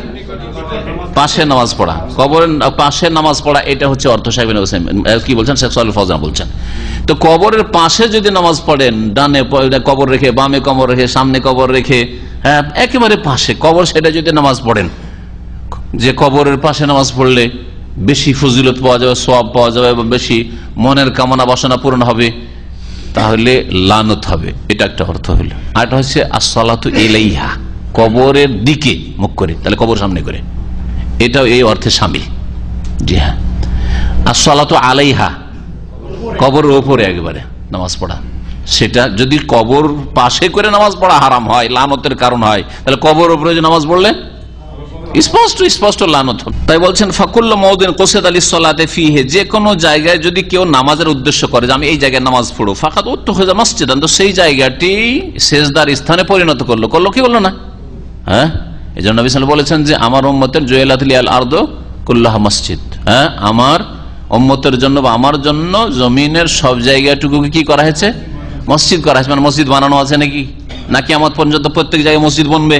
পাশে নামাজ পড়া, কবরের পাশে নামাজ পড়া, এটা হচ্ছে অর্থ সাহেব কি বলছেন, শেখ সালেহ ফওজান বলছেন। তো কবরের পাশে যদি নামাজ পড়েন, ডানে কবর রেখে, বামে কবর রেখে, সামনে কবর রেখে, হ্যাঁ একেবারে পাশে কবর, সেটা যদি নামাজ পড়েন, যে কবরের পাশে নামাজ পড়লে বেশি ফজিলত পাওয়া যাবে, সওয়াব পাওয়া যাবে, এবং বেশি মনের কামনা বাসনা পূরণ হবে, তাহলে লানত হবে, এটা একটা অর্থ হলো। আর এটা হচ্ছে as-সালাতু ইলাইহা, কবরের দিকে মুখ করে, তাহলে কবর সামনে করে, এটাও এই অর্থে শামিল। জি হ্যাঁ, as-সালাতু আলাইহা, কবরের উপরে একেবারে নামাজ পড়া, সেটা যদি কবর পাশে করে নামাজ পড়া হারাম হয়, লানতের কারণ হয়, তাহলে কবর উপরে যে নামাজ পড়লে স্পষ্ট লানত হবে। তাই বলছেন, ফাকুল্লু মাউদিন কুসিদা লিস-সালাতি ফীহি, যে কোনো জায়গায় যদি কেউ নামাজের উদ্দেশ্য করে যে আমি এই জায়গায় নামাজ পড়ব, ফাকাদ উত্তাখাযা মসজিদান, তো সেই জায়গাটি সেজদার স্থানে পরিণত করলো কি বললো না? হ্যাঁ, এই জন্য নবী সাল্লাল্লাহু আলাইহি ওয়াসাল্লাম বলেছেন যে আমার উম্মতের জুইলাত লিয়াল আরদু কুল্লুহা মসজিদ, হ্যাঁ আমার উম্মতের জন্য বা আমার জন্য জমিনের সব জায়গাটুকুকে কি করা হয়েছে? মসজিদ করা হয়েছে। মানে মসজিদ বানানো আছে নাকি আমার পর্যন্ত প্রত্যেক জায়গায় মসজিদ বনবে?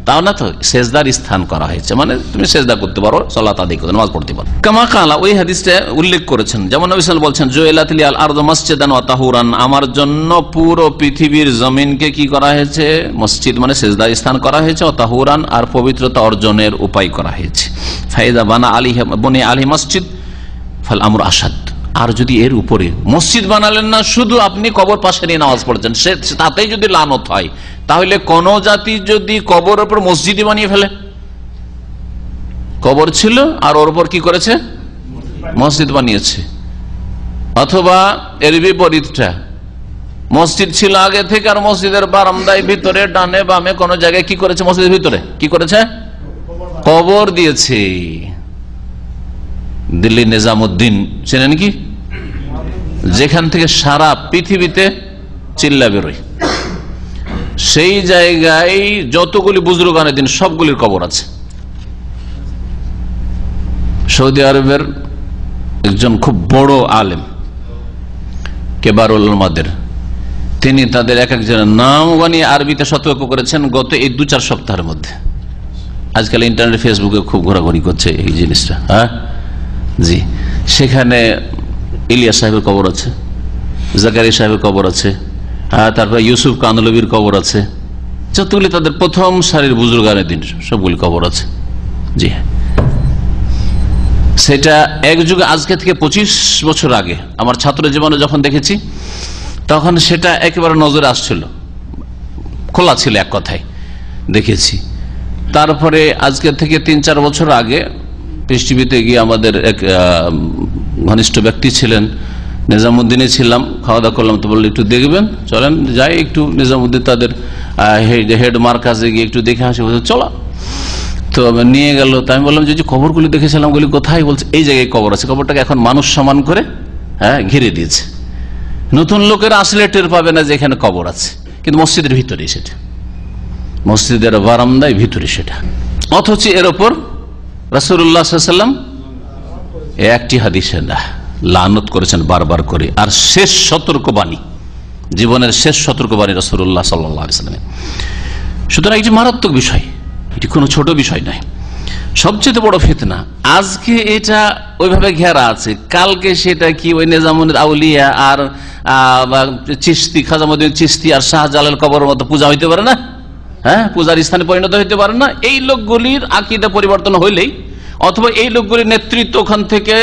তাও না, তো সেজদার স্থান করা হয়েছে, মানে তুমি সেজদা করতে পারো, সালাত আদায় করতে, নামাজ পড়তে পারো। কামা কালা, ওই হাদিসটা উল্লেখ করেছেন, যেমন নবী সাল্লাল্লাহু আলাইহি ওয়াসাল্লাম বলছেন, জুইলাত লিয়াল আরদু মসজিদান ওয়া তাহুরান, আমার জন্য পুরো পৃথিবীর জমিনকে কি করা হয়েছে? মসজিদ মানে সেজদার স্থান করা হয়েছে, ও তাহুরান আর পবিত্রতা অর্জনের উপায় করা হয়েছে। ফাইদা বানা আলিহি বনি আলিহি মসজিদ ফাল আমর আসাদ, আর যদি এর উপরে মসজিদ বানালেন না, শুধু আপনি কবর পাশে নিয়ে নামাজ পড়ছেন, তাতেই যদি লানত হয়, তাহলে কোন জাতি যদি কবর উপর মসজিদই বানিয়ে ফেলে, কবর ছিল আর ওর উপর কি করেছে? মসজিদ বানিয়েছে, অথবা এর বিপরীতটা, মসজিদ ছিল আগে থেকে আর মসজিদের বারান্দায় ভিতরে ডানে বামে কোন জায়গায় কি করেছে? মসজিদের ভিতরে কি করেছে? কবর দিয়েছে। দিল্লি নিজামুদ্দিন চেনেন কি? যেখান থেকে সারা পৃথিবীতে চিল্লা বেরোয়, সেই জায়গায় যতগুলি বুজুর্গানের দিন সবগুলির কবর আছে। সৌদি আরবের একজন খুব বড় আলেম, কেবারুল উলামাদের, তিনি তাদের এক একজনের নাম বানিয়ে আরবিতে সতর্ক করেছেন গত এই 2-4 সপ্তাহের মধ্যে। আজকাল ইন্টারনেট ফেসবুকে খুব ঘোরাঘুরি করছে এই জিনিসটা। হ্যাঁ জি, সেখানে ইলিয়াস সাহেবের কবর আছে, জাকারিয়া সাহেবের কবর আছে, তারপর ইউসুফ কানলবির কবর আছে, যতগুলি তাদের প্রথম সারির বুজুর্গানের দিন সবগুলি কবর আছে। জি হ্যাঁ, সেটা এক যুগে আজকে থেকে 25 বছর আগে আমার ছাত্র জীবনে যখন দেখেছি তখন সেটা একেবারে নজরে আসছিল, খোলা ছিল, এক কথায় দেখেছি। তারপরে আজকে থেকে 3-4 বছর আগে পৃথিবীতে গিয়ে আমাদের এক ঘনিষ্ঠ ব্যক্তি ছিলেন, নিজামুদ্দিনে ছিলাম, খাওয়া দাওয়া করলাম, তো বললো একটু দেখবেন, চলেন যাই একটু নিজামুদ্দিন তাদের হেড মার্কাজে গিয়ে একটু দেখে আসি। চলো, তো নিয়ে গেল। তো আমি বললাম যে কবরগুলি দেখেছিলাম ওগুলি কোথায়? বলছে এই জায়গায় কবর আছে। কবরটাকে এখন মানুষ সমান করে ঘিরে দিয়েছে, নতুন লোকেরা আসলে টের পাবে না যে এখানে কবর আছে, কিন্তু মসজিদের ভিতরে সেটা, মসজিদের বারান্দায় ভিতরে সেটা। অথচ এর ওপর রাসূলুল্লাহ সাল্লাল্লাহু আলাইহি ওয়াসাল্লাম একটি হাদিসে না লানত করেছেন বারবার করে। আর শেষ সতর্কবাণী, জীবনের শেষ সতর্কবাণী রাসূলুল্লাহ সাল্লাল্লাহু আলাইহি ওয়াসাল্লাম। সুতরাং এটি মারাত্মক বিষয়, এটি কোনো ছোট বিষয় নয়, সবচেয়ে বড় ফিতনা। আজকে এটা ওইভাবে ঘেরা আছে, কালকে সেটা কি ওই নিজামুদ্দিন আউলিয়া আর চিশতি, খাজা মঈনুদ্দিন চিশতি আর শাহজালাল কবরের মতো পূজা হইতে পারে না? হ্যাঁ, পূজার স্থানে পরিণত হইতে পারে না? এই লোকগুলির আকীদা পরিবর্তন হইলেই, অথবা এই লোকগুলির নেতৃত্ব ওখান থেকে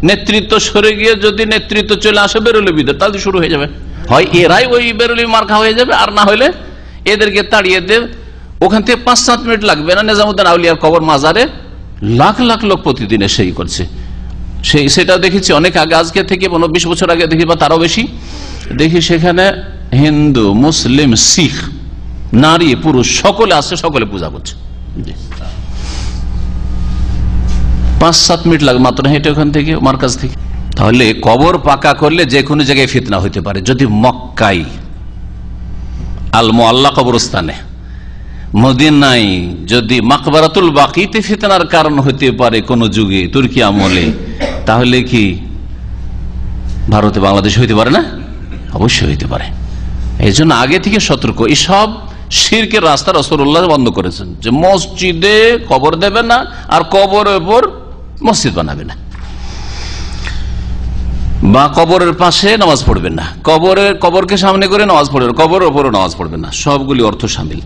নেতৃত্ব সরে গিয়ে যদি নেতৃত্ব চলে আসে বেরোলে বিদর, তাহলে শুরু হয়ে যাবে। হয় এরাই ওই বেরোলি মার্কা হয়ে যাবে, আর না হলে এদেরকে তাড়িয়ে দেব। ওখান থেকে 5-7 মিনিট লাগবে না, নিজামুদ্দিন আউলিয়ার কবর মাজারে লাখ লাখ লোক প্রতিদিন এসেই করছে। সেটা দেখেছি অনেক আগে, আজকে থেকে 20 বছর আগে দেখি, বা তারও বেশি দেখি, সেখানে হিন্দু, মুসলিম, শিখ, নারী, পুরুষ সকলে আসছে, সকলে পূজা করছে। 5-7 মিনিট লাগে মাত্র হেঁটে ওখান থেকে, মার্কাজ থেকে। তাহলে কবর পাকা করলে যে কোনো জায়গায় ফিতনা হইতে পারে। যদি মক্কায় আল মুআল্লা কবরস্থানে, মদিনায় যদি মাকবারাতুল বাকিতে ফিতনার কারণ হতে পারে কোন যুগে, তুর্কি আমলে, তাহলে কি ভারতে, বাংলাদেশ হইতে পারে না? অবশ্যই হইতে পারে। এই জন্য আগে থেকে সতর্ক। এসব শিরকের রাস্তা রাসূলুল্লাহ বন্ধ করেছেন, যে মসজিদে কবর দেবে না, আর কবরের উপর মসজিদ বানাবে না, বা কবরের পাশে নামাজ পড়বেন না, কবরকে সামনে করে নামাজ পড়বেন, কবরের উপরে নামাজ পড়বেন না। সবগুলি অর্থ শামিল।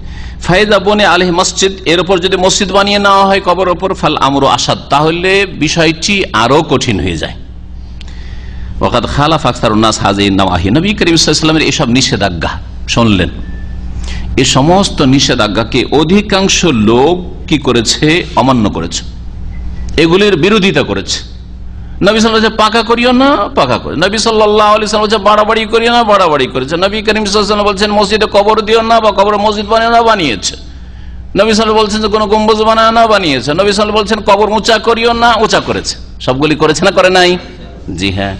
ফায়দা বনে আলাইহি মসজিদ, এর উপর যদি মসজিদ বানিয়ে নেওয়া হয় কবরের উপর, ফাল আমরু আসাদ, তাহলে বিষয়টি আরো কঠিন হয়ে যায়। ওয়াকাদ খালাফ আকসারুন নাস হাযিহিন নাওয়াহি, নবী করিম সাল্লাল্লাহু আলাইহি ওয়াসাল্লামের এসব নিষেধাজ্ঞা শুনলেন, এই সমস্ত নিষেধাজ্ঞাকে অধিকাংশ লোক কি করেছে? অমান্য করেছে, এগুলির বিরোধিতা করেছে। নবী সাল্লাল্লাহু আলাইহি ওয়াসাল্লাম পাকা করিও না, পাকা করে। নবী সাল্লাল্লাহু আলাইহি ওয়াসাল্লাম বলেছেন বাড়াবাড়ি করিও না, বাড়াবাড়ি করেছে। নবী করিম সাল্লাল্লাহু আলাইহি ওয়াসাল্লাম বলছেন মসজিদে কবর দিও না, বা কবরে মসজিদ বানিও না, বানিয়েছে। নবী সাল্লাল্লাহু বলছেন যে কোনো গম্বুজ বানায় না, বানিয়েছে। নবী সাল্লাল্লাহু বলছেন কবর উঁচা করিও না, উঁচা করেছে। সবগুলি করেছে না করে নাই? জি হ্যাঁ।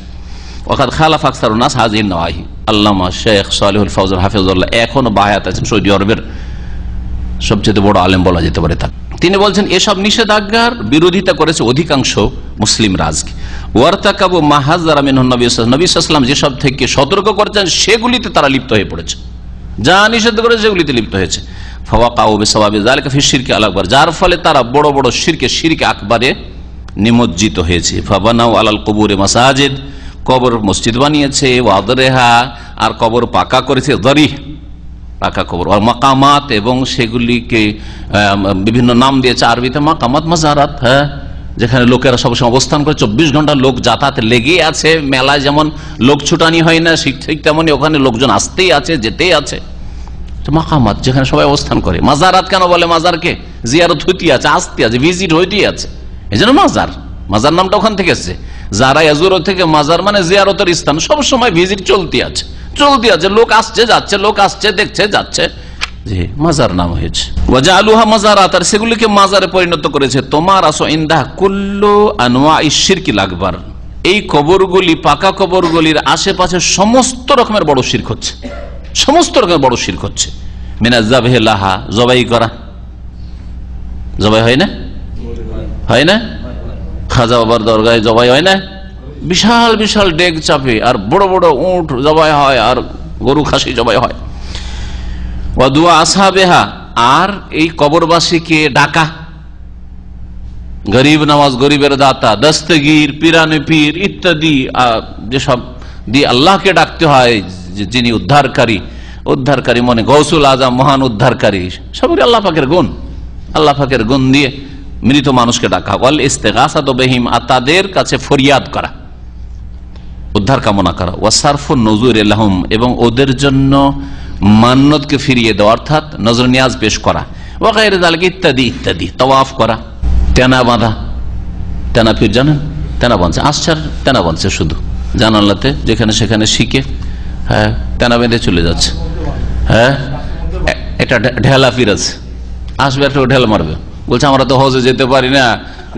ওয়াকাদ খালাফ আকসারুন নাস হাযিহিন নাওয়াহি। আল্লামা শেখ সালেহুল ফাওজান হাফিজাহুল্লাহ এখনো বায়াত আছেন, সৌদি আরবের সবচেয়ে বড় আলেম বলা যেতে পারে তাকে। তিনি বলছেন এসব নিষেধাজ্ঞার বিরোধিতা করেছে অধিকাংশ মুসলিম রাজকে। ওয়ারতাকাবু মা হাযারা মিনহু নবী সাল্লাল্লাহু আলাইহি ওয়াসাল্লাম, যেসব থেকে সতর্ক করেছেন সেগুলিতে তারা লিপ্ত হয়ে পড়েছে, যা নিষেধ করেছে সেগুলিতে লিপ্ত হয়েছে। ফাওয়াকাউ বিসাওয়াবি যালিকা ফি শিরকি আল আকবার, যার ফলে তারা বড় বড় শিরকে আকবারে নিমজ্জিত হয়েছে। ফাবানাউ আলাল কুবুরি মাসাজিদ, কবর মসজিদ বানিয়েছে। ওয়াদরেহা, আর কবর পাকা করেছে। দরিহ, পাকা কবর। আর মাকামাত, এবং সেগুলিকে বিভিন্ন নাম দিয়েছে আরবিতে মাকামাত, মাজারাত। হ্যাঁ, যেখানে লোকেরা সবসময় অবস্থান করে, 24 ঘন্টা লোক যাতায়াত লেগেই আছে। মেলায় যেমন লোক ছুটানি হয় না, ঠিক তেমনি ওখানে লোকজন আসতেই আছে, যেতেই আছে। মাকামাত, যেখানে সবাই অবস্থান করে। মাজারাত কেন বলে? মাজারকে জিয়ারত হইতে আছে, আসতে আছে, ভিজিট হইতেই আছে, এই জন্য মাজার। মাজার নামটা ওখান থেকে এসছে। যারা ইয়াজুর থেকে মাজার মানে জিয়ারতের স্থান, সব সময় ভিজিট চলতে আছে, লোক আসছে যাচ্ছে, লোক আসছে দেখছে যাচ্ছে, জি মাজার নাম হয়েছে। ওয়াজআলুহা মাজারাত, আর সেগুলিকে মাজারে পরিণত করেছে। তোমার আসো ইনদাহ কুল্লু আনওয়াইশ শিরকিল আকবার, এই কবরগুলি, পাকা কবরগুলির আশেপাশে সমস্ত রকমের বড় শিরক হচ্ছে, সমস্ত রকমের বড় শিরক হচ্ছে। মিনাজ যাবহি লাহা, জবাই করা, জবাই হয় না? হয় না? খাজা বাবার দরগায় জবাই হয় না? বিশাল বিশাল ডেক চাপে আর বড় বড় উট জবাই হয় আর গরু খাসি জবাই হয়। ওয়াদুয়া আসহাবেহা, আর এই কবরবাসীকে ডাকা, গরিব নওয়াজ, গরিবের দাতা, দস্তগীর, পিরানে পীর ইত্যাদি যেসব দিয়ে আল্লাহকে ডাকতে হয়, যিনি উদ্ধারকারী মনে গৌসুল আজম, মহান উদ্ধারকারী, সবই আল্লাহ পাকের গুণ। আল্লাহ পাকের গুণ দিয়ে মৃত মানুষকে ডাকা। ওয়াল ইস্তেগাসাতু বিহিম, আর তাদের কাছে ফরিয়াদ করা, উদ্ধার কামনা করা। ওয়াসারফুন নুজুর লাহুম, এবং ওদের জন্য মান্নতকে ফিরিয়ে দেওয়া, অর্থাৎ নজর নিয়াজ পেশ করা। ওয়া গায়রে যালিকা, ইত্যাদি ইত্যাদি। তাওয়াফ করা, তেনা বাঁধা, তেনা পীর জানেন, তেনা বাঁধছে, আশ্চার তেনা বাঁধছে শুধু জানালাতে, যেখানে সেখানে শিখে হ্যাঁ তেনা বেঁধে চলে যাচ্ছে। হ্যাঁ, এটা ঢেলা পীর আছে, আসবে একটা ঢেল মারবে, বলছে আমরা তো হজে যেতে পারি না,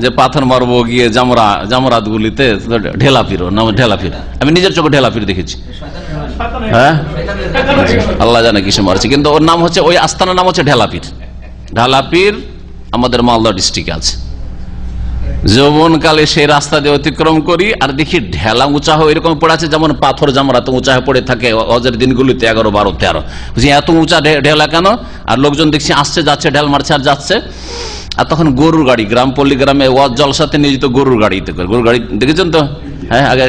যে পাথর মারবো গিয়ে জামরাত গুলিতে, ঢেলা পীর, নাম ঢেলা পীর। আমি নিজের চোখে ঢেলা পীর দেখেছি। হ্যাঁ, আল্লাহ জানে কিসে মারছে, কিন্তু ওর নাম হচ্ছে, ওই আস্তানার নাম হচ্ছে ঢেলা পীর। ঢেলা পীর আমাদের মালদা ডিস্ট্রিক্টে আছে। যৌবনকালে সেই রাস্তা দিয়ে অতিক্রম করি আর দেখি ঢেলা উঁচা হয়ে এরকম পড়ে আছে, যেমন পাথর জামরাতে উঁচা হয়ে পড়ে থাকে হজের দিনগুলিতে 11, 12, 13। বুঝি এত উঁচা ঢেলা কেন? আর লোকজন দেখছি আসছে যাচ্ছে, ঢেল মারছে আর যাচ্ছে। আর তখন গরুর গাড়ি, গ্রামপল্লী গ্রামে ওয়াজ জলসাতে নিয়ে যেত গরুর গাড়িতে করে। গরুর গাড়ি দেখেছেন তো? হ্যাঁ, আগে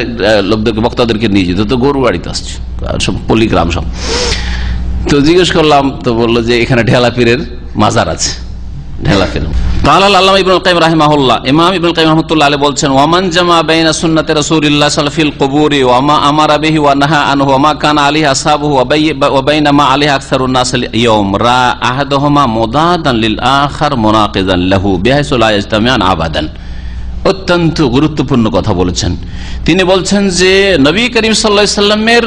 লোকদেরকে, বক্তাদেরকে নিয়ে যেত, তো গরুর গাড়িতে আসছে সব পল্লী গ্রাম সব। তো জিজ্ঞেস করলাম, তো বললো যে এখানে ঢেলা পীরের মাজার আছে, ঢেলা পীর। আল্লামা ইবনুল কাইয়িম রাহিমাহুল্লাহ, ইমাম ইবনুল কাইয়িম রাহমাতুল্লাহ আলাইহি বলছেন, ওয়ামান জামা বাইনা সুন্নাতি রাসূলিল্লাহ সাল্লাল্লাহু আলাইহি ওয়াসাল্লাম ফিল কুবুরি ওয়া মা আমারা বিহি ওয়া নাহা আনহু ওয়া মা কানা আলাইহি আসহাবুহু ওয়া বাইনা মা আলাইহি আকসারুন নাস ইয়াউম রা আহাদুহুমা মুদাদান লিল আখার মুনাকিদান লাহু বিহাইসু লা ইজতামিআন আবাদান। অত্যন্ত গুরুত্বপূর্ণ কথা বলেছেন তিনি। বলছেন যে নবী করিম সাল্লাল্লাহু আলাইহি ওয়াসাল্লামের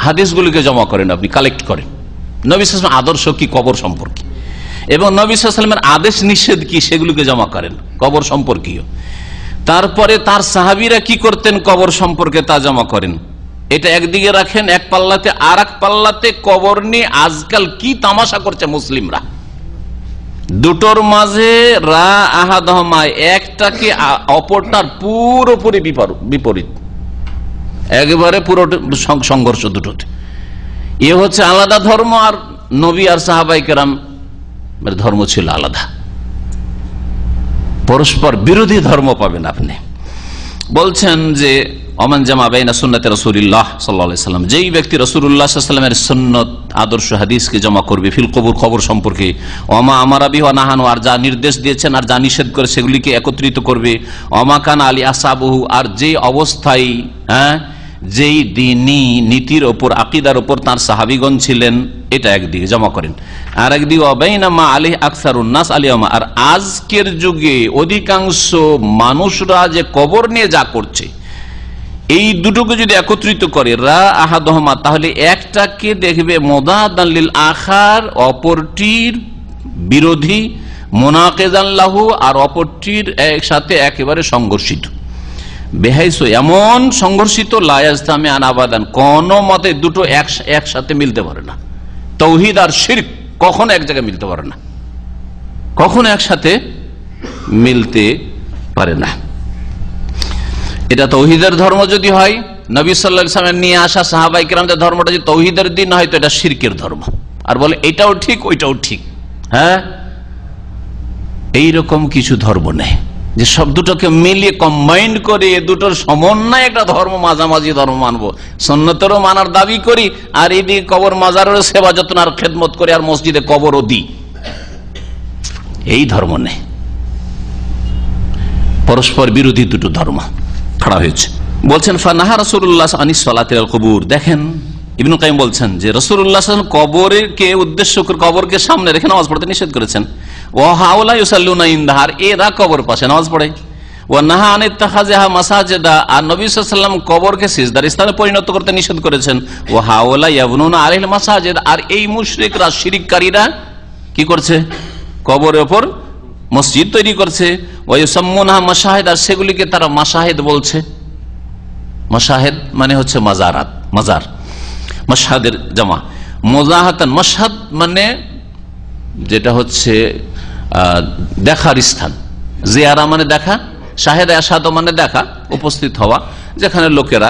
হাদিসগুলিকে জমা করেন, আপনি কালেক্ট করেন, নবী সাল্লাল্লাহু আলাইহি ওয়াসাল্লামের আদর্শ কি কবর সম্পর্কে, এবং নবী সাল্লাল্লাহু আলাইহি ওয়াসাল্লামের আদেশ নিষেধ কি, সেগুলিকে জমা করেন কবর সম্পর্কীয়। তারপরে তার সাহাবীরা কি করতেন কবর সম্পর্কে তা জমা করেন। এটা একদিকে রাখেন এক পাল্লাতে, আর এক পাল্লাতে কবর নিয়ে আজকাল কি তামাশা করছে মুসলিমরা। দুটোর মাঝে রা আহাদহমা, একটাকে অপরটার পুরোপুরি বিপরীত, একেবারে পুরো সংঘর্ষ দুটোতে। এ হচ্ছে আলাদা ধর্ম, আর নবী আর সাহাবায়ে কেরাম ধর্ম ছিল আলাদা। পরস্পর বিরোধী ধর্ম পাবেন আপনি। বলছেন যে ওমান জামা বাইনা সুন্নাতি রাসূলিল্লাহ সাল্লাল্লাহু আলাইহি ওয়াসাল্লাম, যেই ব্যক্তি রাসূলুল্লাহ সাল্লাল্লাহু আলাইহি ওয়াসাল্লামের সুন্নাত আদর্শ হাদিসকে জমা করবে, ফিল কবর, কবর সম্পর্কে, ওমা আমারা বিহি ওয়া নাহানু, আর যা নির্দেশ দিয়েছেন আর যা নিষেধ করে সেগুলিকে একত্রিত করবে, ওমা কানা আলী আসহাবুহু, আর যেই অবস্থায় যেই দ্বীনি নীতির ওপর, আকীদার ওপর তার সাহাবীগণ ছিলেন, এটা একদিকে জমা করেন। আর একদিকে ওয়াবাইনা মা আলাইহি আকসারুন নাস আলিয়ামা, আর আজকের যুগে অধিকাংশ মানুষরা যে কবর নিয়ে যা করছে, এই দুটোকে যদি একত্রিত করে রা আহাদহমা, তাহলে একটাকে দেখবে মুদাদান লিল আখার, অপরটির বিরোধী, মুনাকিদান লাহু, আর অপরটির একসাথে একেবারে সংঘর্ষিত, বেহাইসু, এমন সংঘর্ষিত, লা ইজতামিআন আবাদান, কোন মতে দুটো একসাথে মিলতে পারে না। তাওহীদ আর শিরক কখনো এক জায়গায় মিলতে পারে না, কখনো একসাথে মিলতে পারে না। এটা তাওহীদের ধর্ম যদি হয়, নবী সাল্লাল্লাহু আলাইহি ওয়াসাল্লাম নিয়ে আসা সাহাবায়ে কেরামদের ধর্মটা যদি তাওহীদের দিন হয়, তো এটা শিরকের ধর্ম। আর বলে এটাও ঠিক ওইটাও ঠিক। হ্যাঁ, এইরকম কিছু ধর্ম নেই যে সব দুটোকে মিলিয়ে কম্বাইন্ড করে দুটোর সমন্বয় একটা ধর্ম, মাঝামাঝি ধর্ম মানবো, সুন্নতেরও মানার দাবি করি, আর এইদিকে কবর মাজারেরও সেবা যত্ন আর খেদমত করি, আর মসজিদে কবরও দিই। এই ধর্ম নেই, পরস্পর বিরোধী দুটো ধর্ম খাড়া হয়েছে। বলছেন ফানাহা রাসূলুল্লাহ আনিস সালাতি আল কুবুর। দেখেন ইবনে কাইয়িম বলছেন যে রাসূলুল্লাহ সাল্লাল্লাহু আলাইহি ওয়াসাল্লাম কবরকে উদ্দেশ্য করে, কবরকে সামনে রেখে নামাজ পড়তে নিষেধ করেছেন। ওয়া হাওলা ইউসাল্লুনা ইনদাহা, এরা কবর পাশে নামাজ পড়ে। ওয়া নাহা আন ইত্তাখাযিহা মাসাজিদা, আর নবী সাল্লাল্লাহু আলাইহি ওয়াসাল্লাম কবরকে সিজদার স্থানে পরিণত করতে নিষেধ করেছেন। ওয়া হাওলা ইয়াবনুনা আলাইহিল মাসাজিদ, আর এই মুশরিকরা, শিরককারীরা কি করছে? কবরের উপর মসজিদ তৈরি করছে। ওয়া ইউসাম্মুনাহা মাশাহিদ, আর সেগুলিকে তারা মাশাহিদ বলছে। মাশাহিদ মানে হচ্ছে মাজারাত, মাজার, মাশহাদের জামা, মুজাহাতান। মাশহাদ মানে যেটা হচ্ছে দেখার স্থান, জিয়ারা মানে দেখা, শাহেদ আশহাদ মানে দেখা, উপস্থিত হওয়া, যেখানে লোকেরা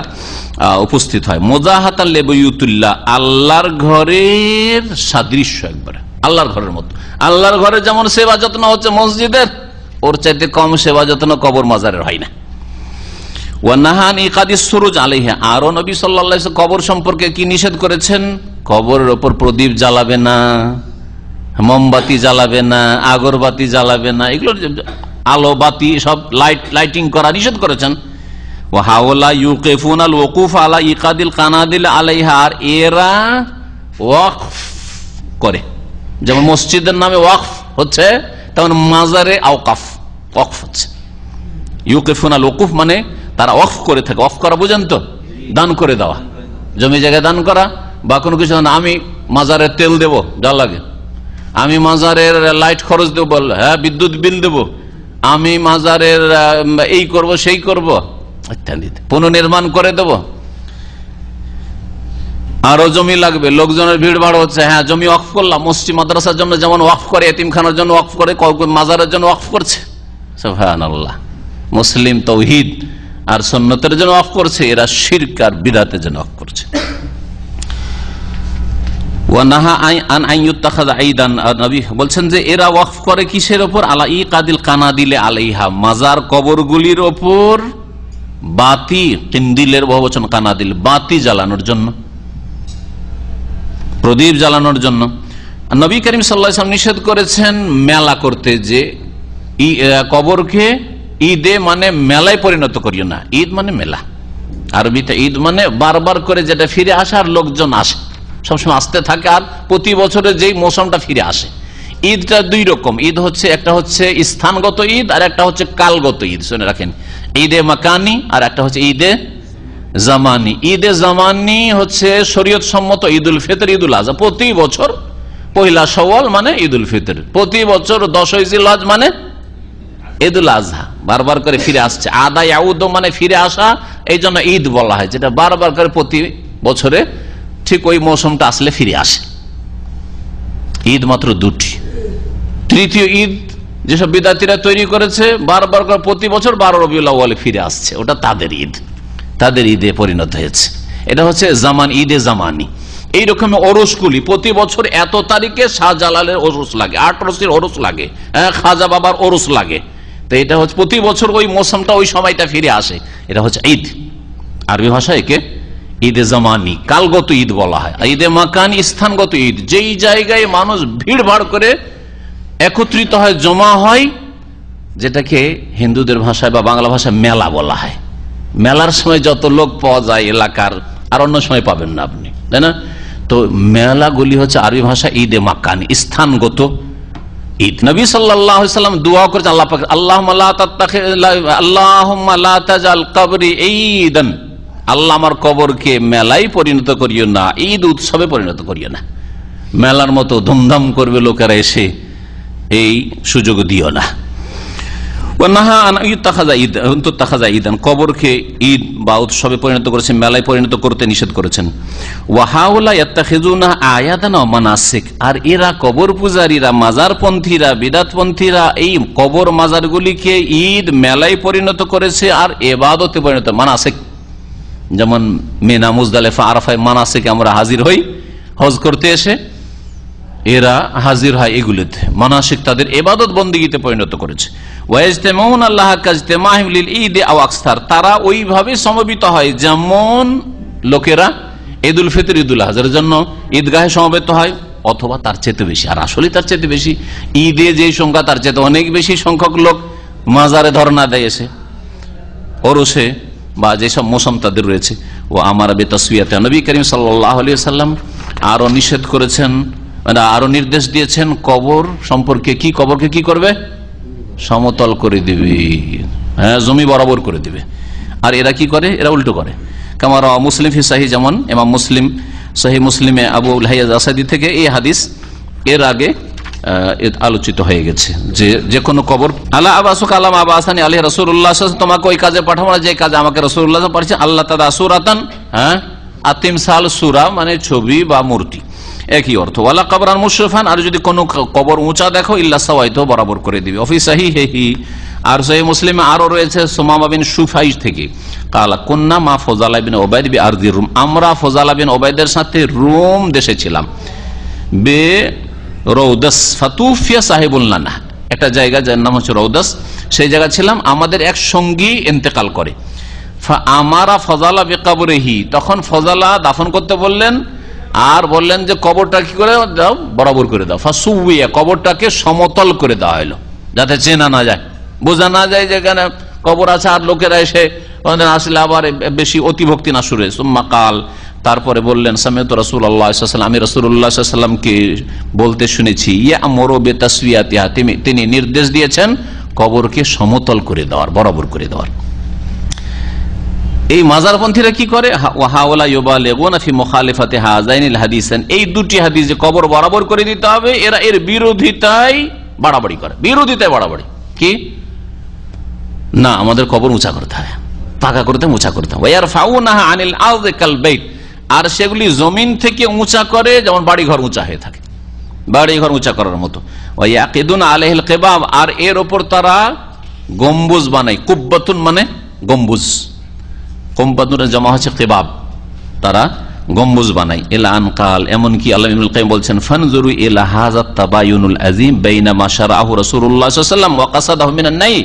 উপস্থিত হয়। মুজাহাতাল লিবাইতুল্লাহ, আল্লাহর ঘরের সাদৃশ্য, একবারে আল্লাহর ঘরের মতো। আল্লাহর ঘরে যেমন সেবা যত্ন হচ্ছে মসজিদের, ওর চাইতে কম সেবা যত্ন কবর মাজারের হয় না। ওয়ানাহান ইকাদিস সুরুজ আলাইহা, আরো নবী সাল্লাল্লাহু আলাইহি ওয়াসাল্লাম কবর সম্পর্কে কি নিষেধ করেছেন? কবরের ওপর প্রদীপ জ্বালাবে না, মোমবাতি জ্বালাবে না, আগরবাতি জ্বালাবে না, এগুলো আলো বাতি সব লাইটিং করা নিষেধ করেছেন। ওয়া হাওলা ইউকিফুনাল ওয়াকুফ আলা ইকাদিল কানাদিল আলাইহা, আর এরা ওয়াকফ করে, যেমন মসজিদের নামে ওয়াকফ হচ্ছে তেমন মাজারে আওকাফ ওয়াকফ হচ্ছে। ইউকিফুনাল ওয়াকুফ মানে তারা ওয়াকফ করে থাকে। ওয়াকফ করা বুঝেন তো? দান করে দেওয়া, জমি জায়গায় দান করা বা কোনো কিছু। আমি মাজারের তেল দেব, যা লাগে, আমি মাজারের লাইট খরচ দেবো, বল হ্যাঁ বিদ্যুৎ বিল দেব, আমি মাজারের এই করব সেই করব ইত্যাদি, পুনর্নির্মাণ করে দেব। আরো জমি লাগবে, লোকজনের ভিড় ভাড় হচ্ছে, হ্যাঁ জমি ওয়াকফ করলাম। মসজিদ মাদ্রাসার জন্য যেমন ওয়াকফ করে, এতিমখানার জন্য ওয়াকফ করে, মাজারের জন্য ওয়াকফ করছে। সুবহানাল্লাহ। মুসলিম তাওহীদ আর সুন্নতের জন্য ওয়াকফ করছে, এরা শিরক আর বিদআতের জন্য ওয়াকফ করছে। নবী বলছেন যে এরা ওয়াকফ করে কিসের ওপর? আলা ইকাদিল কানাদিলে আলাইহা, মাজার কবরগুলির ওপর বাতি, কিন্দিলের বহুবচন কানাদিল, বাতি জ্বালানোর জন্য, প্রদীপ জ্বালানোর জন্য। নবী করিম সাল্লাল্লাহু আলাইহি ওয়াসাল্লাম নিষেধ করেছেন মেলা করতে, যে কবরকে ঈদে মানে মেলায় পরিণত করিও না। ঈদ মানে মেলা, আরবিতে ঈদ মানে বারবার করে যেটা ফিরে আসে আর লোকজন আসে, সবসময় আসতে থাকে, আর প্রতি বছরে যেই মৌসুমটা ফিরে আসে। ঈদটা দুই রকম, ঈদ হচ্ছে একটা হচ্ছে স্থানগত ঈদ আর একটা হচ্ছে কালগত ঈদ। শুনে রাখেন, ঈদে মাকানি আর একটা হচ্ছে ঈদে জামানি। ঈদে জামানি হচ্ছে শরীয়ত সম্মত ঈদুল ফিতর, ঈদুল আজহা। প্রতি বছর পয়লা শাওয়াল মানে ঈদুল ফিতর, প্রতি বছর 10ই জিলহজ মানে ঈদুল আজহা, বারবার করে ফিরে আসছে। আদা ইয়াউদ মানে ফিরে আসা, এই জন্য ঈদ বলা হয়, যেটা বারবার করে প্রতি বছরে ঠিক ওই মৌসুমটা আসলে ফিরে আসে। ঈদ মাত্র দুটি। তৃতীয় ঈদ যেসব বিদাতিরা তৈরি করেছে, বারবার করে প্রতি বছর 12 রবিউল আউয়ালে ফিরে আসছে, ওটা তাদের ঈদ, তাদের ঈদে পরিণত হয়েছে। এটা হচ্ছে জামান, ঈদে জামানি। এইরকম ওরসগুলি প্রতি বছর এত তারিখে শাহজালালের ওরস লাগে, 8 রসির ওরস লাগে, খাজা বাবার ওরস লাগে। তো এটা হচ্ছে প্রতি বছর ওই মৌসুমটা ওই সময়টা ফিরে আসে, এটা হচ্ছে ঈদ। আরবি ভাষায় একে ঈদে জামানি, কালগত ঈদ বলা হয়। ঈদে মাকানি, স্থানগত ঈদ, যেই জায়গায় মানুষ ভিড় ভাড় করে একত্রিত হয়, জমা হয়, যেটাকে হিন্দুদের ভাষায় বা বাংলা ভাষায় মেলা বলা হয়। মেলার সময় যত লোক পাওয়া যায় এলাকার, আর অন্য সময় পাবেন না আপনি, তাই না? তো মেলাগুলি হচ্ছে আরবি ভাষা ঈদে মাকানি, স্থানগত ঈদ। নবী সাল্লাল্লাহু আলাইহি ওয়াসাল্লাম দোয়া করেছেন, আল্লাহ পাক, আল্লাহুম্মা লা তাজাল কবরি ঈদান, আল্লাহ আমার কবরকে মেলায় পরিণত করিও না, ঈদ উৎসবে পরিণত করিও না। মেলার মতো ধুমধাম করবে লোকেরা এসে, এই সুযোগ দিও না। কবরকে ঈদ বা উৎসবে পরিণত করেছেন, মেলায় পরিণত করতে নিষেধ করেছেন। আর এরা কবর পূজারীরা, মাজারপন্থীরা, বিদাতপন্থীরা এই কবর মাজারগুলিকে ঈদ মেলায় পরিণত করেছে আর ইবাদতে পরিণত, মানাসিক। যেমন মিনা, মুজদালিফা, আরাফায় মানাসিকে আমরা হাজির হই হজ করতে এসে, এরা হাজির হয় এগুলিতে, মানাসিক তাদের ইবাদত বন্দেগীতে পরিণত করেছে। ওয়াজতামাউন আল্লাহ কাজতামাহিম লিল ঈদ আও আকসার, তারা ওইভাবে সমবেত হয় যেমন লোকেরা ঈদুল ফিতর, ঈদুল আজহার জন্য ঈদগাহে সমবেত হয়, অথবা তার চেয়ে বেশি। আর আসলে তার চেয়ে বেশি, ঈদে যে সংখ্যা তার চেয়ে অনেক বেশি সংখ্যক লোক মাজারে ধর্ণা দেয় এসে, ওরসে বা যেসব মৌসুম তাদের রয়েছে। ও আমার বেতাসবিয়াতে, নবী করিম সাল্লাল্লাহু আলাইহি ওয়াসাল্লাম আরো নিষেধ করেছেন, আরো নির্দেশ দিয়েছেন কবর সম্পর্কে। কি কবরকে কি করবে? সমতল করে দিবে, হ্যাঁ জমি বরাবর করে দিবে। আর এরা কি করে? এরা উল্টো করে। কামার মুসলিম ফি সাহিহ, যেমন ইমাম মুসলিম সহিহ মুসলিমে আবু হাইয়াজ আসাদি থেকে এই হাদিস এর আগে আলোচিত হয়ে গেছে, যে কোনো কবর, আল্লাহ আবাসুক আলাম আবাসানি আলাইহি রাসূলুল্লাহ, তোমাকে ওই কাজে পাঠাবো না যে কাজে আমাকে রাসূলুল্লাহ পাঠিয়েছেন। আল্লাহ তাআলা সূরাতান, হ্যাঁ আতিমসাল, সূরা মানে ছবি বা মূর্তি, একই অর্থ। ওয়ালা কবরান মুশরিফান, আর যদি কোনো কবর উঁচা দেখো, ইল্লা সাওয়াইতু, বরাবর করে দিবে। অফি সাহিহি, আর সহিহ মুসলিমে আরো রয়েছে সুমামা বিন সুফাই থেকে, কালা কুন্না মা ফজালা বিন ওবাইদ বি আরদি রুম, আমরা ফজালা বিন ওবাইদের সাথে রোম দেশে ছিলাম। বে রৌদাস ফাতুফিয়া সাহেবুল নানা, একটা জায়গা যার নাম হচ্ছে রৌদাস, সেই জায়গা ছিলাম, আমাদের এক সঙ্গী ইন্তেকাল করে। আমারা ফজালা বেকাবরেহি, তখন ফজালা দাফন করতে বললেন, আর বললেন যে কবরটা কি করে দাও, বরাবর করে দাও। ফাসুইয়া, কবরটাকে সমতল করে দেওয়া হলো, যাতে চেনা না যায়, বোঝা না যায় যেখানে কবর আছে, আর লোকেরা এসে আসলে আবার বেশি অতিভক্তি না শুরু। সুম্মা কাল, তারপরে বললেন, সামিয়তু রাসূলুল্লাহ সাল্লাল্লাহু আলাইহি ওয়াসাল্লাম, আমি রাসূলুল্লাহ সাল্লাল্লাহু আলাইহি ওয়াসাল্লামকে বলতে শুনেছি, ইয়া'মুরু বিতাসওয়িয়াতিহা, তিনি নির্দেশ দিয়েছেন কবরকে সমতল করে দেওয়ার, বরাবর করে দেওয়ার। এই মাজারপন্থীরা কি করে, ওয়াহাওয়ালা ইউবালিগুনা ফি মুখালিফাতি হাযাইনিল হাদিসান, এই দুটি হাদিস যে কবর বরাবর করে দিতে হবে, এরা এর বিরোধিতায় বাড়াবাড়ি করে, বিরোধিতায় বাড়াবাড়ি। কি না, আমাদের কবর উঁচা করতে হবে, পাকা করতে উঁচা করতে হবে। ওয়ারফাউনাহা আনিল আরদি কাল বাইত, আর সেগুলি জমিন থেকে উঁচা করে, যেমন বাড়ি ঘর উঁচা হয়ে থাকে, বাড়ি ঘর উঁচা করার মতো। ওয়ায়াকিদুন আলাইহিল কিবাব, আর এর উপর তারা গম্বুজ বানায়, কুব্বাতুন মানে গম্বুজ, কুব্বাতুন জমা হচ্ছে কিবাব, তারা গম্বুজ বানায়। ইলা আন কাল, এমনকি আল্লাহ ইবনুল কাইয়িম বলছেন, ফানজুরু ইলা হাযা তাবায়ুনুল আযীম বাইনা মা শারাআহু রাসূলুল্লাহ সাল্লাল্লাহু আলাইহি ওয়াসাল্লাম ওয়া কাসাদাহু মিনান নাহি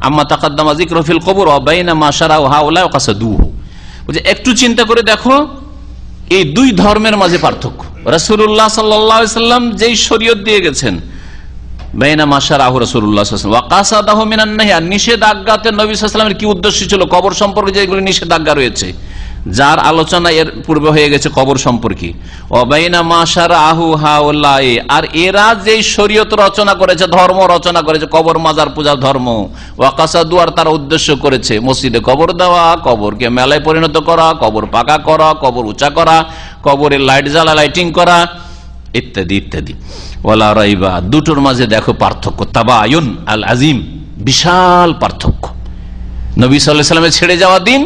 আম্মা তাকাদ্দামা যিকরু ফিল কবর ওয়া বাইনা মা শারাআহু হাউলা ওয়া কাসাদুহু। বুঝে একটু চিন্তা করে দেখো এই দুই ধর্মের মাঝে পার্থক্য। রাসূলুল্লাহ সাল্লাল্লাহু আলাইহি ওয়াসাল্লাম যেই শরীয়ত দিয়ে গেছেন, বাইনা মা শারাআহু রাসূলুল্লাহ সাল্লাল্লাহু আলাইহি ওয়াসাল্লাম ওয়া কাসাদাহু মিনান নাহি, নিষেধাজ্ঞাতে নবী সাল্লাল্লাহু আলাইহি ওয়াসাল্লামের কি উদ্দেশ্য ছিল, কবর সম্পর্কে যেগুলো নিষেধাজ্ঞা রয়েছে, যার আলোচনা এর পূর্বে হয়ে গেছে কবর সম্পর্কে। ওয়াবাইনা মা শারাআহু হাউলাই, আর এরা যেই শরীয়ত রচনা করেছে, ধর্ম রচনা করেছে, কবর মাজার পূজার ধর্ম, ওয়াকাসাদু, আর তার উদ্দেশ্য করেছে মসজিদে কবর দেওয়া, কবরকে মেলায় পরিণত করা, কবর পাকা করা, কবর উঁচা করা, কবরের লাইট জ্বালা লাইটিং করা, ইত্যাদি ইত্যাদি। ওয়ালা রাইবা, দুটোর মাঝে দেখো পার্থক্য, তাবায়ুন আল আজিম, বিশাল পার্থক্য। নবী সাল্লাল্লাহু আলাইহি ওয়াসাল্লামের ছেড়ে যাওয়া দিন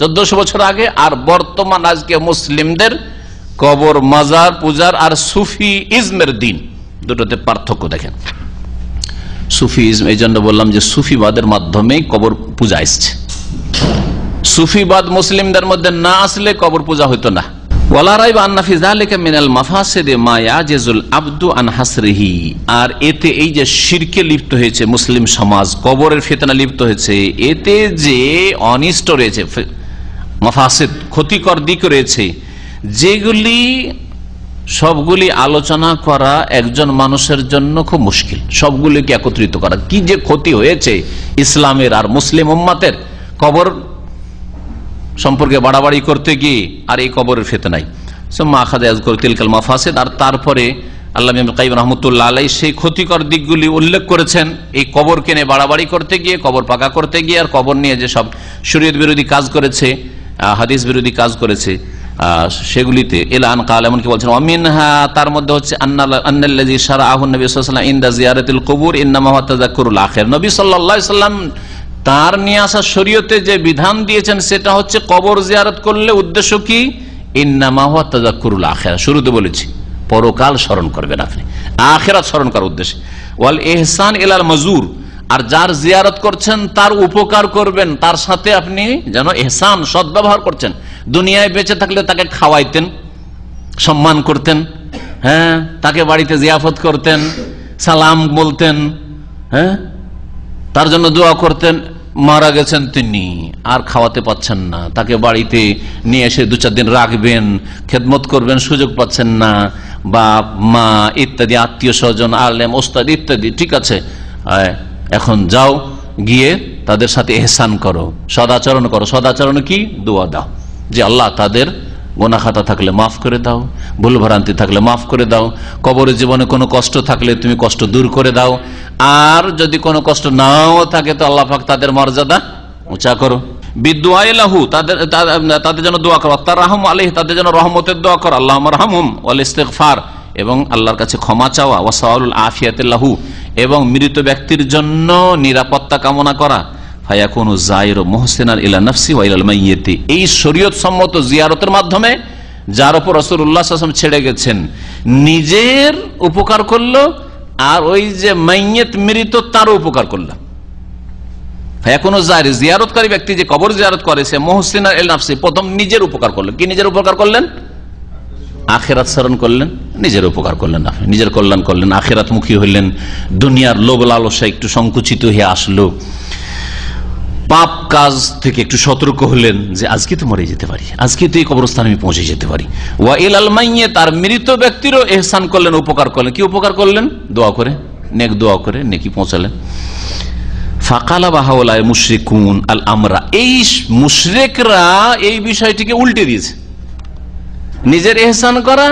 1400 বছর আগে, আর বর্তমান আজকে মুসলিমদের কবর মাজার পূজার আর সুফি ইজমের দিন, দুটোতে পার্থক্য দেখেন। সুফি ইজম এই জন্য বললাম যে সুফিবাদের মাধ্যমে কবর পূজা এসছে, সুফিবাদ মুসলিমদের মধ্যে না আসলে কবর পূজা হইতো না। ওয়ালা রাইবা আন্না ফি যালিকা মিনাল মাফাসিদি মা ইয়াজিজুল আবদু আন হাসরিহি, আর এতে এই যে শিরকে লিপ্ত হয়েছে মুসলিম সমাজ, কবরের ফিতনা লিপ্ত হয়েছে, এতে যে অনিষ্ট রয়েছে, মাফাসিদ ক্ষতিকর দিক রয়েছে, যেগুলি সবগুলি আলোচনা করা একজন মানুষের জন্য খুব মুশকিল, সবগুলিকে একত্রিত করা। কি যে ক্ষতি হয়েছে ইসলামের আর মুসলিম উম্মাতের কবর সম্পর্কে বাড়াবাড়ি করতে গিয়ে, আর এই কবরের ফিতনায় সুম্মা আখাযা ইয়াযকুরু তিলকাল মাফাসিদ, আর তারপরে আল্লামা ইবনে কাইয়িম রাহমাতুল্লাহ আলাইহি সেই ক্ষতিকর দিকগুলি উল্লেখ করেছেন এই কবরকে নিয়ে বাড়াবাড়ি করতে গিয়ে, কবর পাকা করতে গিয়ে, আর কবর নিয়ে যে সব শরীয়ত বিরোধী কাজ করেছে, হাদিস বিরোধী কাজ করেছে, সেগুলিতে এলান কাল, এমনকি বলছেন ওয়ামিনহা, তার মধ্যে হচ্ছে আন্নাল্লাযী শারাআহু নবী সাল্লাল্লাহু আলাইহি ওয়াসাল্লাম ইনদা জিয়ারাতিল কুবুর ইন্নামা হুয়া তাযাক্কুরুল আখির, নবী সাল্লাল্লাহু আলাইহি ওয়াসাল্লাম তার নিয়ে আসা শরীয়তে যে বিধান দিয়েছেন সেটা হচ্ছে কবর জিয়ারত করলে উদ্দেশ্য কি, ইন্নামা হুয়া তাযাক্কুরুল আখিরা, শুরুতে বলেছি পরকাল স্মরণ করবেন আপনি, আখিরাত স্মরণ করার উদ্দেশ্যে। ওয়াল ইহসান ইলাল মাজুর, আর যার জিয়ারত করছেন তার উপকার করবেন, তার সাথে আপনি যেন ইহসান সদ্ব্যবহার করছেন, দুনিয়ায় বেঁচে থাকলে তাকে খাওয়াইতেন, সম্মান করতেন, হ্যাঁ, তাকে বাড়িতে জিয়াফত করতেন, সালাম বলতেন, হ্যাঁ, তার জন্য দোয়া করতেন। মারা গেছেন তিনি, আর খাওয়াতে পাচ্ছেন না, তাকে বাড়িতে নিয়ে এসে 2-4 দিন রাখবেন, খেদমত করবেন, সুযোগ পাচ্ছেন না, বাপ মা ইত্যাদি আত্মীয় স্বজন, আলেম ওস্তাদ ইত্যাদি, ঠিক আছে, এখন যাও গিয়ে তাদের সাথে ইহসান করো, সদাচরণ করো। সদাচরণ কি, দোয়া দাও যে আল্লাহ তাদের গুনাহ খাতা থাকলে মাফ করে দাও, ভুল ভ্রান্তি থাকলে মাফ করে দাও, কবরের জীবনে কোনো কষ্ট থাকলে তুমি কষ্ট দূর করে দাও, আর যদি কোনো কষ্ট নাও থাকে তো আল্লাহ পাক তাদের মর্যাদা উঁচা করো। বিদুআই লাহু, তাদের জন্য দোয়া করো, তারহাম আলাইহি, তাদের জন্য রহমতের দোয়া করো, আল্লাহুম্মা রহমহুম, ওয়াল ইস্তিগফার, এবং আল্লাহর কাছে ক্ষমা চাওয়া, ওয়া সাওয়ালুল আফিয়াতি লাহু, এবং মৃত ব্যক্তির জন্য নিরাপত্তা কামনা করা। ফায়াকুনু যায়িরু মুহসিনান ইলা নাফসি ওয়া ইলাল মাইয়িতি, এই শরীয়ত সম্মত জিয়ারতের মাধ্যমে যার উপর রাসূলুল্লাহ সাল্লাল্লাহু আলাইহি ওয়াসাল্লাম ছেড়ে গেছেন, নিজের উপকার করলো, আর ওই যে মাইয়িত মৃত তারও উপকার করলো। এখনো জিয়ারতকারী ব্যক্তি যে কবর জিয়ারত করে সে মুহসিন এল নাফসি, প্রথম নিজের উপকার করলেন। কি নিজের উপকার করলেন? আখিরাত স্মরণ করলেন, নিজের উপকার করলেন, আপনি নিজের কল্যাণ করলেন, আখিরাত মুখী হইলেন, দুনিয়ার লোভ লালসা একটু সংকুচিত হয়ে আসলো, পাপ কাজ থেকে একটু সতর্ক হলেন যে আজকে তো মরে যেতে পারি, আজকে তো এই কবরস্থানে আমি পৌঁছে যেতে পারি। ওয়া ইলাল মাইয়্যিত, তার মৃত ব্যক্তিরও ইহসান করলেন, উপকার করলেন। কি উপকার করলেন? দোয়া করে, নেক দোয়া করে নেকি পৌঁছালেন। ফাকালা বাহাউলাই মুশরিকুন আল আমরা, এই মুশরিকরা এই বিষয়টিকে উল্টে দিয়েছে। নিজের ইহসান করা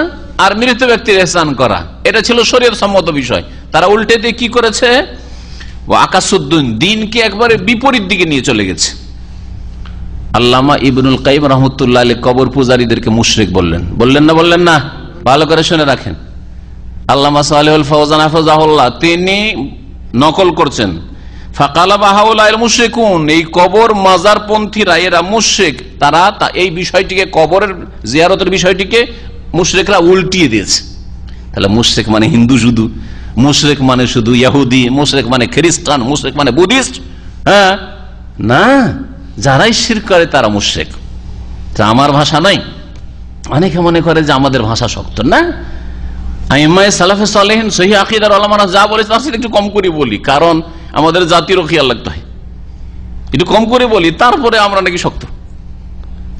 আর মৃত ব্যক্তির ইহসান করা, এটা ছিল শরীয়ত সম্মত বিষয়। তারা উল্টে দিয়ে কি করেছে? ও আকাশুদ্দিন, দিনকে একবারে বিপরীত দিকে নিয়ে চলে গেছে। আল্লামা ইবনুল কাইয়িম রাহমাতুল্লাহ আলাইহি কবর পূজারীদেরকে মুশরিক বললেন। বললেন না? বললেন না? ভালো করে শুনে রাখেন। আল্লামা সালেহুল ফাওজান হাফিজাহুল্লাহ তিনি নকল করছেন, ফাকালা বাহাউলাইল মুশরিকুন, এই কবর মাজার পন্থীরা এরা মুশরিক, তারা এই বিষয়টিকে, কবরের জিয়ারতের বিষয়টিকে মুশরিকরা উল্টিয়ে দিয়েছে। তাহলে মুশরিক মানে হিন্দু শুধু, মুশরিক মানে শুধু ইহুদি, মুশরিক মানে খ্রিস্টান, মুশরিক মানে বুদ্ধিস্ট? হ্যাঁ, না, যারাই শিরক করে তারা মুশরিক। তা আমার ভাষা নাই, অনেকে মনে করে যে আমাদের ভাষা শক্ত না। আইম্মায়ে সালাফে সালেহিন সহিহ আকীদার উলামারা যা বলে তার সাথে একটু কম করে বলি, কারণ আমাদের জাতিরও খেয়াল রাখতে হয়, একটু কম করে বলি, তারপরে আমরা নাকি শক্ত।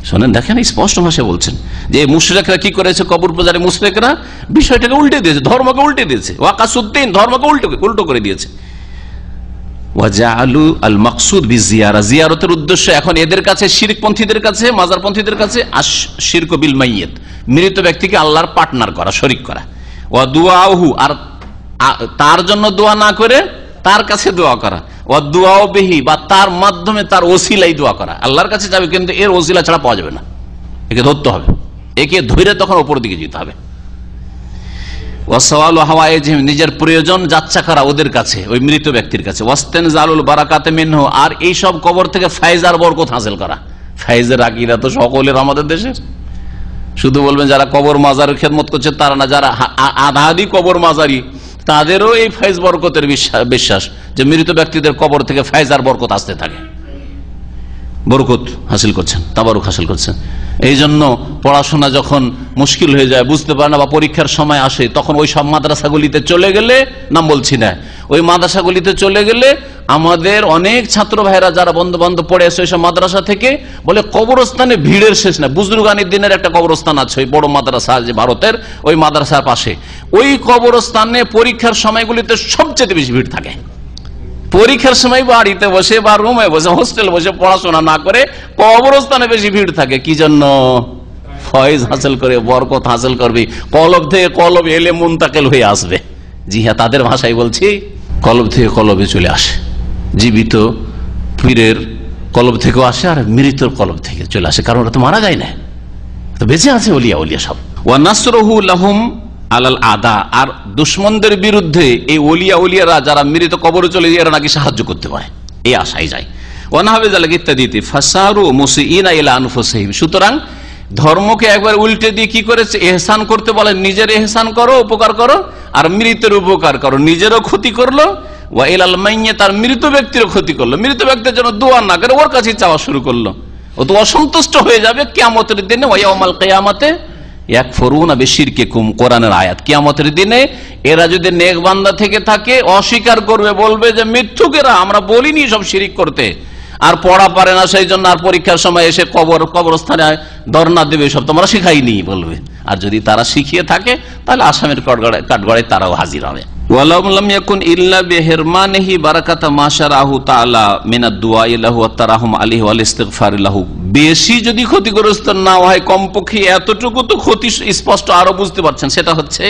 শোনেন, দেখেন, স্পষ্ট ভাষায় বলছেন যে মুশরিকরা কি করেছে, কবর পূজারী মুশরিকরা বিষয়টাকে উল্টে দিয়েছে, ধর্মকে উল্টে দিয়েছে। ওয়াকাসুদ্দিন, ধর্মকে উল্টো করে দিয়েছে। ওয়াজাআলু আল মাকসুদ বিজিয়ারা, জিয়ারতের উদ্দেশ্য এখন এদের কাছে, শিরকপন্থীদের কাছে, মাজারপন্থীদের কাছে আশশিরকু বিল মাইয়িত, মৃত ব্যক্তিকে আল্লাহর পার্টনার করা, শরীক করা। ওয়া দুআহু, আর তার জন্য দোয়া না করে তার কাছে দোয়া করা। ওয়া দুআউ বিহি, বা তার মাধ্যমে, তার ওসিলাই দোয়া করা। আল্লাহর কাছে যাবে কিন্তু এর ওসিলা ছাড়া পাওয়া যাবে না, একে ধরতে হবে, একে ধরে তখন উপর দিকে যেতে হবে। ওয়াসওয়ালু হাওয়াইজিহিম, নিজের প্রয়োজন যাচ্ছা করা ওদের কাছে, ওই মৃত ব্যক্তির কাছে। ওয়াস্তেনজালুল বারাকাতে মিনহু, আর এই সব কবর থেকে ফায়জ আর বরকত হাসিল করা। ফায়জের আকীদা তো সকলের আমাদের দেশের। শুধু বলবেন যারা কবর মাজারের খেদমত করছে তারা না, যারা আধাদি কবর মাজারি তাদেরও এই ফায়জ বরকতের বিশ্বাস যে মৃত ব্যক্তিদের কবর থেকে ফায়জ আর বরকত আসতে থাকে, বরকত হাসিল করছেন, তাবারুক হাসিল করছেন। এই জন্য পড়াশোনা যখন মুশকিল হয়ে যায়, বুঝতে পারে না, বা পরীক্ষার সময় আসে, তখন ওই সব মাদ্রাসাগুলিতে চলে গেলে, নাম বলছি না, ওই মাদ্রাসাগুলিতে চলে গেলে আমাদের অনেক ছাত্র ভাইরা যারা বন্ধু বান্ধব পড়ে আসে ওই সব মাদ্রাসা থেকে বলে কবরস্থানে ভিড়ের শেষ না। বুজরুগানির দিনের একটা কবরস্থান আছে, ওই বড় মাদ্রাসা যে ভারতের, ওই মাদ্রাসার পাশে, ওই কবরস্থানে পরীক্ষার সময়গুলিতে সবচেয়ে বেশি ভিড় থাকে। পরীক্ষার সময় বাড়িতে বসে বা রুমে বসে, হোস্টেল বসে পড়াশোনা না করে কবরস্থানে বেশি ভিড় থাকে। কি জন্য? ফয়েজ হাসিল করে, বরকত হাসিল করবে, কলব থেকে কলব এলে মুনতাকিল হয়ে আসবে। জি হ্যাঁ, তাদের ভাষায় বলছি, কলব থেকে কলবে চলে আসে। জীবিত পীরের কলব থেকেও আসে, আর মৃতর কলব থেকে চলে আসে, কারণ ওরা তো মারা যায় না, তো বেঁচে আছে ওলিয়া উলিয়া সব। ওয়া নাসরুহু লাহুম আলাল আদা, আর দুশ্মনদের বিরুদ্ধে এই ওলিয়া উলিয়ারা যারা মৃত কবরে চলে যায় এরা নাকি সাহায্য করতে পারে, এই আশাই যায়। ওয়ানাহাবিজালিক ইত্যাদিতে ফাসারু মুসিইনা ইলা আনফুসিহিম, সুতরাং ধর্মকে একবার উল্টে দিয়ে কি করেছে, ইহসান করতে বলে, নিজের ইহসান করো, উপকার করো, আর মৃতের উপকার করো, নিজেরও ক্ষতি করলো, ওয়া ইলাল মাইয়্যিত, তার মৃত ব্যক্তিরও ক্ষতি করলো, মৃত ব্যক্তির জন্য দোয়া না করে ওর কাছে চাওয়া শুরু করলো, ও তো অসন্তুষ্ট হয়ে যাবে কিয়ামতের দিনে। ওয়া ইয়াউমাল কিয়ামাতে ইয়াকফুরুনা বিশিরকিকুম, কোরআনের আয়াত। কিয়ামতের দিনে এরা যদি নেক বান্দা থেকে থাকে অস্বীকার করবে, বলবে যে মিথ্যুকেরা, আমরা বলিনি সব শিরিক করতে, আর পড়া পারে না সেই জন্য, আর পরীক্ষার সময় এসে কবরস্থানে ধর্ণা দেবে, সব তোমরা শিখাইনি বলবে। আর যদি তারা শিখিয়ে থাকে তাহলে আসামের কাঠগড়ায় তারাও হাজির হবে। ওয়ালাম লাম ইয়াকুন ইল্লা বিহিরমানিহি বারাকাতা মা শারাহু তাআলা মিনাদ দুআ ইলাহু ওয়াত তারাহুম আলাইহি ওয়াল ইস্তিগফার লাহু, বেশি যদি ক্ষতিগ্রস্ত না হয়, কমপক্ষে এতটুকু তো ক্ষতি স্পষ্ট আরো বুঝতে পারছেন, সেটা হচ্ছে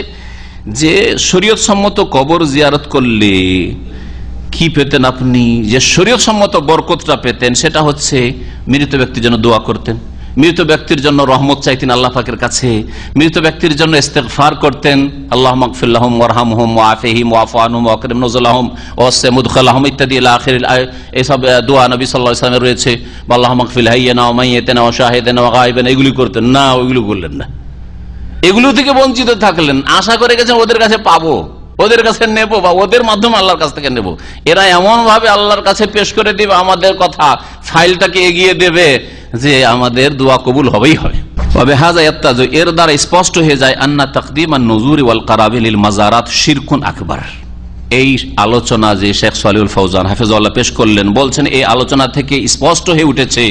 যে শরীয়ত সম্মত কবর জিয়ারত করলে কি পেতেন আপনি, যে শরীয়ত সম্মত বরকতটা পেতেন, সেটা হচ্ছে মৃত ব্যক্তির জন্য দোয়া করতেন, মৃত ব্যক্তির জন্য রহমত চাইতেন আল্লাহ পাকের কাছে, মৃত ব্যক্তির জন্য ইস্তেগফার করতেন, আল্লাহুম্মা গফির লাহুম ওয়ারহামহুম ওয়াআফিহিম ওয়াফু আনহুম ওয়াকরিম নুজুলাহুম ওয়াসি মুদখালাহুম ইত্যাদি ইলা আখিরিল এইসব দোয়া নবী সাল্লাল্লাহু আলাইহি ওয়াসাল্লামের রয়েছে। আল্লাহুম্মা গফির হাইয়িনা ওয়া মাইয়িতিনা ওয়া শাহিদিনা ওয়া গায়িবিনা, এগুলি করতেন না, ওইগুলো করলেন না, এগুলো থেকে বঞ্চিত থাকলেন, আশা করে গেছেন ওদের কাছে পাবো, ওদের কাছে নেব বা ওদের মাধ্যমে আল্লাহর কাছ থেকে নেব। এরা এমন ভাবে আল্লাহর কাছে পেশ করে দিবে আমাদের কথা, ফাইলটাকে এগিয়ে দেবে যে আমাদের দোয়া কবুল হবেই হবে। এর দ্বারা স্পষ্ট হয়ে যায় আন্না তাকদিম আন-নুজুরি ওয়াল কারাবিল লিল মাজারাত শিরকুন আকবার। এই আলোচনা যে শেখ সালিহুল ফৌজান হাফিজাহুল্লাহ পেশ করলেন, বলছেন এই আলোচনা থেকে স্পষ্ট হয়ে উঠেছে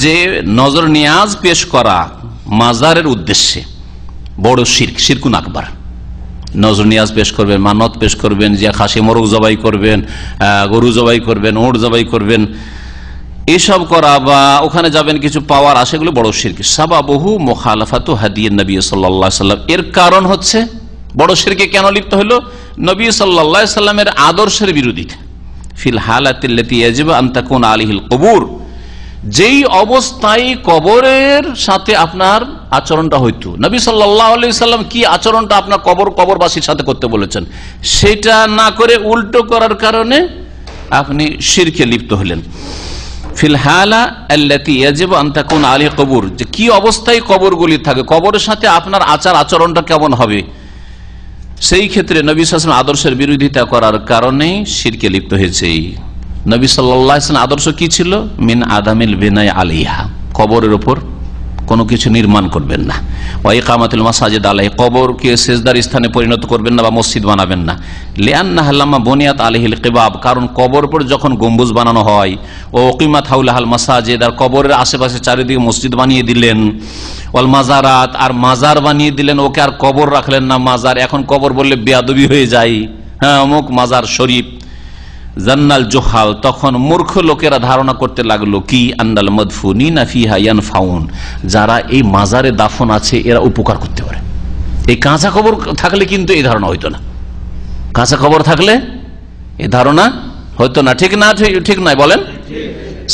যে নজর নিয়াজ পেশ করা মাজারের উদ্দেশ্যে বড় শিরক, শিরকুন আকবার। নজর নিয়াজ পেশ করবেন, মানত পেশ করবেন, যে খাসি মোরগ জবাই করবেন, গরু জবাই করবেন, ওট জবাই করবেন, এসব করা বা ওখানে যাবেন কিছু পাওয়ার আসে, এগুলো বড় শিরক। সাবাবহু মুখালাফাতু হাদিয়্যিন নবী সাল্লাল্লাহু আলাইহি ওয়াসাল্লাম। এর কারণ হচ্ছে বড় শিরকে কেন লিপ্ত হলো? নবী সাল্লাল্লাহু আলাইহি ওয়াসাল্লামের আদর্শের বিরোধিতা। ফিল হালাতিল্লাতী ইয়াজিবু আন তাকুনা আলাইহিল কুবুর, যেই অবস্থায় কবরের সাথে আপনার আচরণটা হইতো, নবী সাল্লাল্লাহু আলাইহি ওয়াসাল্লাম কি আচরণটা আপনার কবরবাসীর সাথে করতে বলেছেন, সেটা না করে উল্টো করার কারণে আপনি শিরকে লিপ্ত হলেন। ফিল হালা আল্লাতী ইয়াজিবু আন তাকুনা আলাইহি কুবুর, যে কি অবস্থায় কবরগুলি থাকে, কবরের সাথে আপনার আচরণটা কেমন হবে, সেই ক্ষেত্রে নবী সাল্লাল্লাহু আলাইহি ওয়াসাল্লাম আদর্শের বিরোধিতা করার কারণে শিরকে লিপ্ত হয়েছে। নবী সাল্লাল্লাহু আলাইহি ওয়াসাল্লাম আদর্শ কি ছিল? মিন আদামিল বিনাই আলাইহা, কবরের উপর কোনো কিছু নির্মাণ করবেন না। ওয়া ইকামাতুল মাসাজিদ আলাইহি, কবরকে সিজদার স্থানে পরিণত করবেন না বা মসজিদ বানাবেন না। লিআন্নাহা লাম্মা বুনিয়াত আলাইহিল কিবাব, কারণ কবর উপর যখন গম্বুজ বানানো হয়, ও উকিমাত হাওলাহাল মাসাজিদ, আর কবরের আশেপাশে চারিদিকে মসজিদ বানিয়ে দিলেন, ওয়াল মাজারাত, আর মাজার বানিয়ে দিলেন, ওকে আর কবর রাখলেন না মাজার। এখন কবর বললে বেয়াদবি হয়ে যায়, হ্যাঁ অমুক মাজার শরীফ। জান্নাল জোহাল, তখন মূর্খ লোকেরা ধারণা করতে লাগলো কি, আন্নাল মাদফুনিনা ফিহা ইয়ানফাউন, যারা এই মাজারে দাফন আছে এরা উপকার করতে পারে। এই কাঁচা কবর থাকলে কিন্তু এই ধারণা হইতো না, কাঁচা কবর থাকলে এই ধারণা হইতো না। ঠিক না? ঠিক নয় বলেন?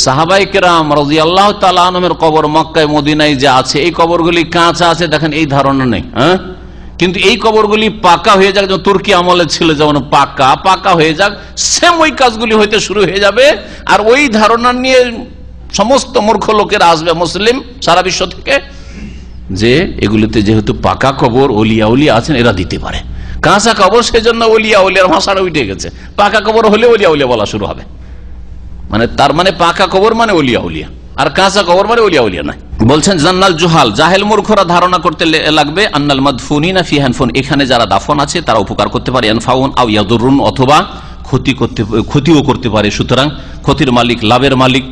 সাহাবায়ে কেরাম রাদিয়াল্লাহু তাআলা আনহুমের কবর মক্কায় মদিনায় যে আছে, এই কবরগুলি কাঁচা আছে, দেখেন এই ধারণা নেই। হ্যাঁ, কিন্তু এই কবরগুলি পাকা হয়ে যাক, যেমন তুর্কি আমলে ছিল, যেমন পাকা হয়ে যাক, সেম ওই কাজগুলি হইতে শুরু হয়ে যাবে। আর ওই ধারণা নিয়ে সমস্ত মূর্খ লোকেরা আসবে মুসলিম সারা বিশ্ব থেকে, যে এগুলিতে যেহেতু পাকা কবর, ওলিয়া উলিয়া আছেন, এরা দিতে পারে। কাঁচা কবর সেজন্য ওলিয়া উলিয়ার ভাষাটা উঠে গেছে, পাকা কবর হলে ওলিয়া উলিয়া বলা শুরু হবে। মানে তার মানে পাকা কবর মানে ওলিয়া উলিয়া, আর কাঁচা কবর মানে ওলিয়া উলিয়া নয়। বলছেন জান্নাল জুহাল, জাহেল মূর্খরা ধারণা করতে লাগবে আন্নাল মাদফুনিনা ফি হানফুন, এখানে যারা দাফন আছে তারা উপকার করতে পারে, ইয়ানফাউন আও ইয়াদুরুন, অথবা ক্ষতিও করতে পারে। সুতরাং ক্ষতির মালিক, লাভের মালিক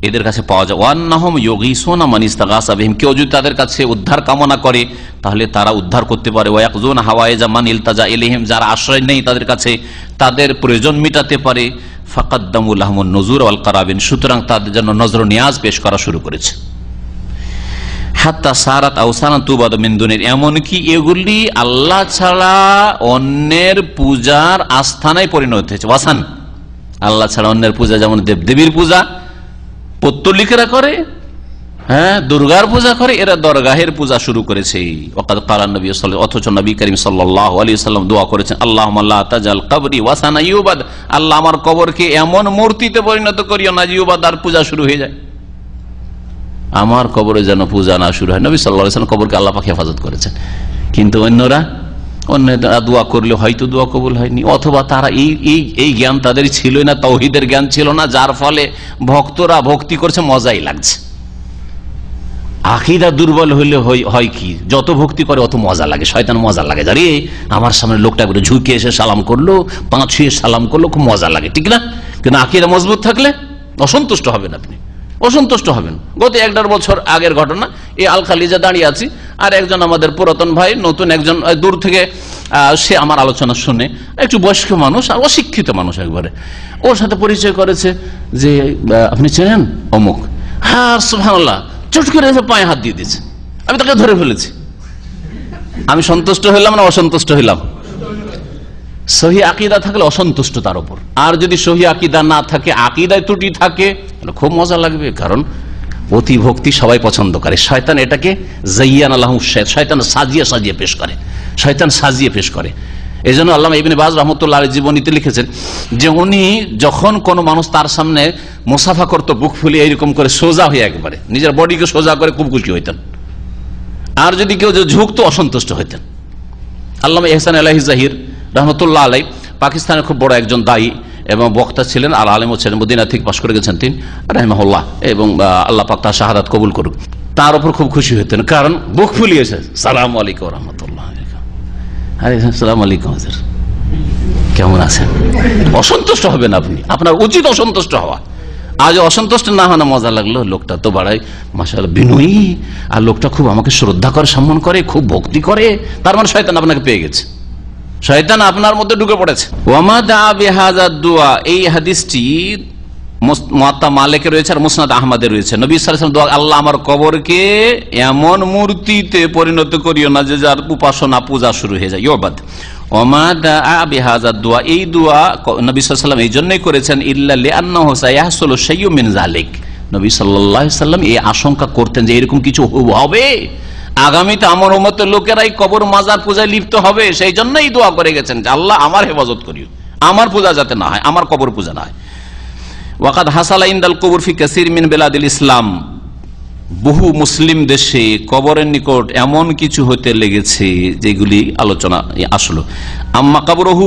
এদের কাছে পাওয়া যায়। ওয়ান্নাহুম ইউগীসুনা মান ইসতাগাসা বিহিম, কেউ যদি তাদের কাছে উদ্ধার কামনা করে তাহলে তারা উদ্ধার করতে পারে। ওয়ায়াকযুনা হাওয়ায়েজা মান ইলতাজা ইলাইহিম, যারা আশ্রয় নেই তাদের কাছে তাদের প্রয়োজন মিটাতে পারে। ফাকাদ্দামু লাহুমুন নুজুর ওয়াল কারাবিন, সুতরাং তাদের জন্য নজর নিয়াজ পেশ করা শুরু করেছে। হাত্তা সারাত আওসানান তুবাদ মিন দুনির, এমনকি এগুলি আল্লাহ ছাড়া অন্যের পূজার আস্থানায় পরিণত হয়েছে। ওয়াসান, আল্লাহ ছাড়া অন্যের পূজা, যেমন দেবদেবীর পূজা পৌত্তলিকেরা করে, হ্যাঁ দুর্গার পূজা করে, এরা দরগাহের পূজা শুরু করেছে। ওয়াকাদ ক্বালা নবী সাল্লাল্লাহু আলাইহি ওয়াসাল্লাম, অথচ নবী করিম সাল্লাল্লাহু আলাইহি ওয়াসাল্লাম দোয়া করেছেন, আল্লাহুম্মা লা তাজাল কবরি ওয়াসানা ইউবাদ, আল্লাহ আমার কবরকে এমন মূর্তিতে পরিণত করিও না ইউবাদ, আর পূজা শুরু হয়ে যায়। আমার কবরে যেন পূজা না শুরু হয়। নবী সাল্লাল্লাহু আলাইহি ওয়াসাল্লাম কবরকে আল্লাহ পাক হেফাজত করেছেন, কিন্তু অন্যরা দোয়া করলে হয়তো দোয়া কবুল হয়নি, অথবা তারা এই জ্ঞান তাদের ছিলই না, তাওহীদের জ্ঞান ছিল না, যার ফলে ভক্তরা ভক্তি করছে মজাই লাগছে। আকীদা দুর্বল হইলে হয় কি, যত ভক্তি করে অত মজা লাগে, শয়তান মজা লাগে। আরে আমার সামনে লোকটা করে ঝুঁকে এসে সালাম করলো, পা ছুঁয়ে সালাম করলো, খুব মজা লাগে, ঠিক না? কিন্তু আকীদা মজবুত থাকলে অসন্তুষ্ট হবেন, আপনি অসন্তুষ্ট হবেন। গত 1.5 বছর আগের ঘটনা, এই আল খালিজা দাঁড়িয়ে আছি, আর একজন আমাদের পুরাতন ভাই, নতুন একজন দূর থেকে সে আমার আলোচনা শুনে, একটু বয়স্ক মানুষ আর অশিক্ষিত মানুষ, একবারে ওর সাথে পরিচয় করেছে যে আপনি চেনেন অমুক। হ্যাঁ সুবহানাল্লাহ, চট করে পায়ে হাত দিয়ে দিয়েছে, আমি তাকে ধরে ফেলেছি। আমি সন্তুষ্ট হইলাম না অসন্তুষ্ট হইলাম? সহি আকীদা থাকলে অসন্তুষ্ট তার উপর, আর যদি সহি আকীদা না থাকে, আকীদায় ত্রুটি থাকে, খুব মজা লাগবে। কারণ অতি ভক্তি সবাই পছন্দ করে, শয়তান এটাকে যায়্যানা লাহু, শয়তান সাজিয়ে পেশ করে, শয়তান সাজিয়ে পেশ করে। এই জন্য আল্লামা ইবনে বাজ রাহমাতুল্লাহ আলাইহি জীবনীতে লিখেছেন যে উনি যখন কোন মানুষ তার সামনে মুসাফা করতো, বুক ফুলিয়ে এইরকম করে সোজা হয়ে একেবারে নিজের বডিকে সোজা করে খুব খুশি হইতেন, আর যদি কেউ ঝুঁকতো অসন্তুষ্ট হইতেন। আল্লামা ইহসান আলাইহি জাহির রহমতুল্লাহ আলাই পাকিস্তানের খুব বড় একজন দায়ী এবং বক্তা ছিলেন, আর আলেমও ছিলেন, মদিনা থেকে পাশ করে গেছেন তিনি রাহিমাহুল্লাহ, এবং আল্লাহ পাক তার শাহাদাত কবুল করুক। তার উপর খুব খুশি হতেন, কারণ বুক ফুলিয়েছে, সালাম আলাইকুম রহমতুল্লাহ, সালাম আলাইকুম, কেমন আছেন? অসন্তুষ্ট হবেন আপনি, আপনার উচিত অসন্তুষ্ট হওয়া। আজ অসন্তুষ্ট না হওয়া মজা লাগলো, লোকটা তো বাড়াই মাশাআল্লাহ বিনয়ী, আর লোকটা খুব আমাকে শ্রদ্ধা করে, সম্মান করে, খুব ভক্তি করে, তার মানে শয়তান আপনাকে পেয়ে গেছে, শয়তান আপনার মধ্যে ঢুকে পড়েছে। ওয়ামা দা বিহাযা দুআ, এই হাদিসটি মুয়াত্তা মালিকে রয়েছে আর মুসনাদ আহমদে রয়েছে। নবী সাল্লাল্লাহু আলাইহি ওয়াসাল্লাম দোয়া, আল্লাহ আমার কবরকে এমন মূর্তিতে পরিণত করিও না যে যার উপাসনা পূজা শুরু হয়ে যায়, ইবাদ। ওয়ামা দা বিহাযা দুআ, এই দোয়া নবী সাল্লাল্লাহু আলাইহি ওয়াসাল্লাম এই জন্যই করেছেন, ইল্লা লিআন্নাহু সায়াহসুলু শাইয়্যুম মিন যালিক, নবী সাল্লাল্লাহু আলাইহি ওয়াসাল্লাম এই আশঙ্কা করতেন যে এরকম কিছু হবে আগামীতে আমার উম্মতের লোকেরাই কবর মাজার পূজায় লিপ্ত হবে, সেই জন্যই দোয়া করে গেছেন যে আল্লাহ আমার হেফাজত করিও, আমার পূজা যাতে না হয়, আমার কবর পূজা না হয়। ওয়াকাদ হাসালা ইনদাল কবর ফি কাসীর মিন বিলাদিল ইসলাম, বহু মুসলিম দেশে কবরের নিকট এমন কিছু হতে লেগেছে যেগুলি আলোচনা আসলো। আম্মা কবরহু,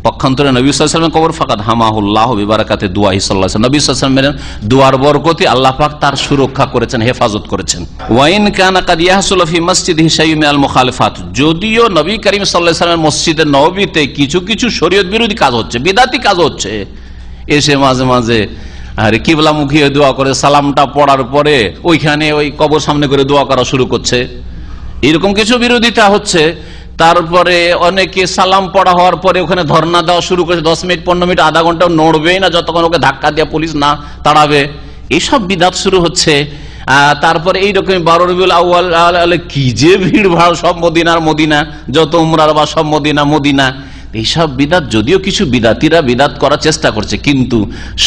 পক্ষান্তরে নবী সাল্লাল্লাহু আলাইহি ওয়াসাল্লাম কবর, ফাকাদ হামাহুল্লাহ বিবারাকাতি দুআহি সাল্লাল্লাহু আলাইহি ওয়াসাল্লাম, নবী সাল্লাল্লাহু আলাইহি ওয়াসাল্লামের দুআর বরকতে আল্লাহ পাক তার সুরক্ষা করেছেন, হেফাজত করেছেন। ওয়া ইন কানা কাদ ইয়াহসুলু ফি মসজিদিহি শাইউম মিনাল মুখালিফাত, যদিও নবী করিম সাল্লাল্লাহু আলাইহি ওয়াসাল্লামের মসজিদে নববীতে কিছু কিছু শরীয়ত বিরোধী কাজ হচ্ছে, বিদআতি কাজ হচ্ছে, এসে মাঝে মাঝে আরে কিবলামুখী দোয়া করে, সালামটা পড়ার পরে ওইখানে ওই কবর সামনে করে দোয়া করা শুরু করছে, এরকম কিছু বিরোধিতা হচ্ছে। তারপরে অনেকে সালাম পড়া হওয়ার পরে ওখানে ধর্ণা দেওয়া শুরু করেছে, 10 মিনিট 15 মিনিট আধা ঘন্টা নড়বেই না যতক্ষণ ওকে ধাক্কা দিয়ে পুলিশ না তাড়াবে, এইসব বিদাত শুরু হচ্ছে। তারপরে এইরকম 12 রবিউল আউয়াল কি যে ভিড় ভাড়, সব মদিনা, যত উমরার বা সব মদিনা, এইসব বিদাত, যদিও কিছু বিদাতিরা বিদাত করার চেষ্টা করছে, কিন্তু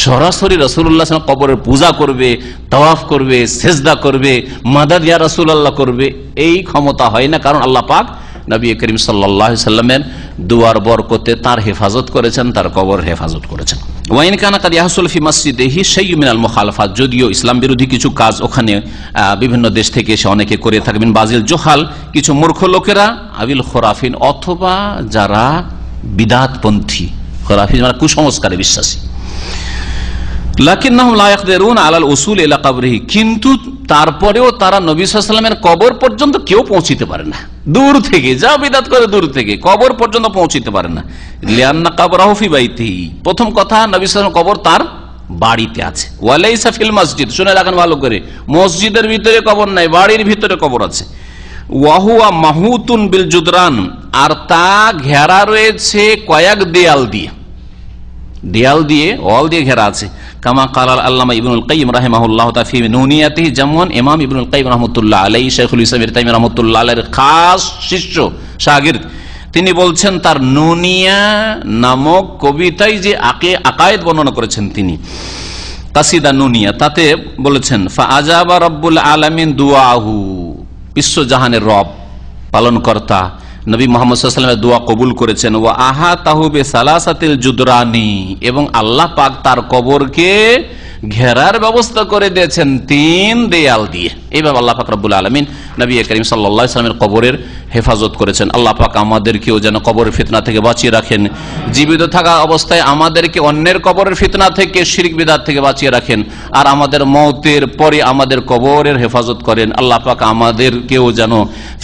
সরাসরি রাসূলুল্লাহ সাল্লাল্লাহু আলাইহি ওয়াসাল্লাম কবরের পূজা করবে, তাওয়াফ করবে, সিজদা করবে, মাদাদ ইয়া রাসূলুল্লাহ করবে, এই ক্ষমতা হয় না, কারণ আল্লাহ পাক নবী করিম সাল্লাল্লাহু আলাইহি ওয়াসাল্লামের দুআর বরকতে তার হেফাজত করেছেন, তার কবর হেফাজত করেছেন। ওয়া ইন কানা কাদ ইয়াহসুল ফি মসজিদিহি শাইউম মিনাল মুখালাফাত, যদিও ইসলাম বিরোধী কিছু কাজ ওখানে বিভিন্ন দেশ থেকে এসে অনেকে করে থাকবেন, বাজিল জোহাল, কিছু মূর্খ লোকেরা, আবিল খোরাফিন, অথবা যারা বিদাতপন্থী, খোরাফি মানে কুসংস্কারে বিশ্বাসী, লাকিন্নাহুম লা ইয়াকদিরুন আলাল উসুল ইলা কবরিহি, কিন্তু তারপরেও তারা নবী সাল্লাল্লাহু আলাইহি ওয়াসাল্লামের কবর পর্যন্ত কেউ পৌঁছিতে পারে না, দূর থেকে যা বিদাত করে দূর থেকে কবর পর্যন্ত পৌঁছিতে পারে না। লিআন্না কবরাহু ফি বাইতিহি, প্রথম কথা নবী সাল্লাল্লাহু আলাইহি ওয়াসাল্লামের কবর তার বাড়িতে আছে, ওয়ালাইসা ফিল মসজিদ, শুনে রাখেন ভালো করে, মসজিদের ভিতরে কবর নাই, বাড়ির ভিতরে কবর আছে। ওয়াহুয়া মাহুতুন বিল জুদরান, আর তা ঘেরা রয়েছে কয়েক দেয়াল দিয়ে ওয়াল দিয়ে ঘেরা আছে। কামা কাল আল্লামা ইবনুল কাইয়িম রাহিমাহুল্লাহ তাআলা ফি নুনিয়াতিহি, যেমন ইমাম ইবনুল কাইয়িম রাহমাতুল্লাহ আলাইহি, শাইখুল ইসলাম ইবনে তাইমিয়া রাহমাতুল্লাহ আলাইহির খাস শিষ্য শাগির্দ, তিনি বলছেন তার নুনিয়া নামক কবিতায় যে আকায়েদ বর্ণনা করেছেন তিনি, কাসিদা নুনিয়া, তাতে বলেছেন ফা আজাবা রাব্বুল আলামিন দুআহু, বিশ্বজাহানের রব পালনকর্তা নবী মুহাম্মদ সাল্লাল্লাহু আলাইহি ওয়াসাল্লামের দোয়া কবুল করেছেন। ওয়া আহাতাহু বিসালাসাতিল জুদরানি, এবং আল্লাহ পাক তার কবরকে ঘেরার ব্যবস্থা করে দিয়েছেন 3 দেয়াল দিয়ে। এইভাবে আল্লাহ পাক রব্বুল আলামিন নবী করিম সাল্লাল্লাহু আলাইহি ওয়াসাল্লামের কবরের হেফাজত করেছেন। আল্লাহ পাক আমাদেরকেও যেন কবরের ফিতনা থেকে বাঁচিয়ে রাখেন, জীবিত থাকা অবস্থায় আমাদেরকে অন্যের কবরের ফিতনা থেকে, শিরক বিদআত থেকে বাঁচিয়ে রাখেন, আর আমাদের মওতের পরে আমাদের কবরের হেফাজত করেন। আল্লাহ পাক আমাদেরকেও যেন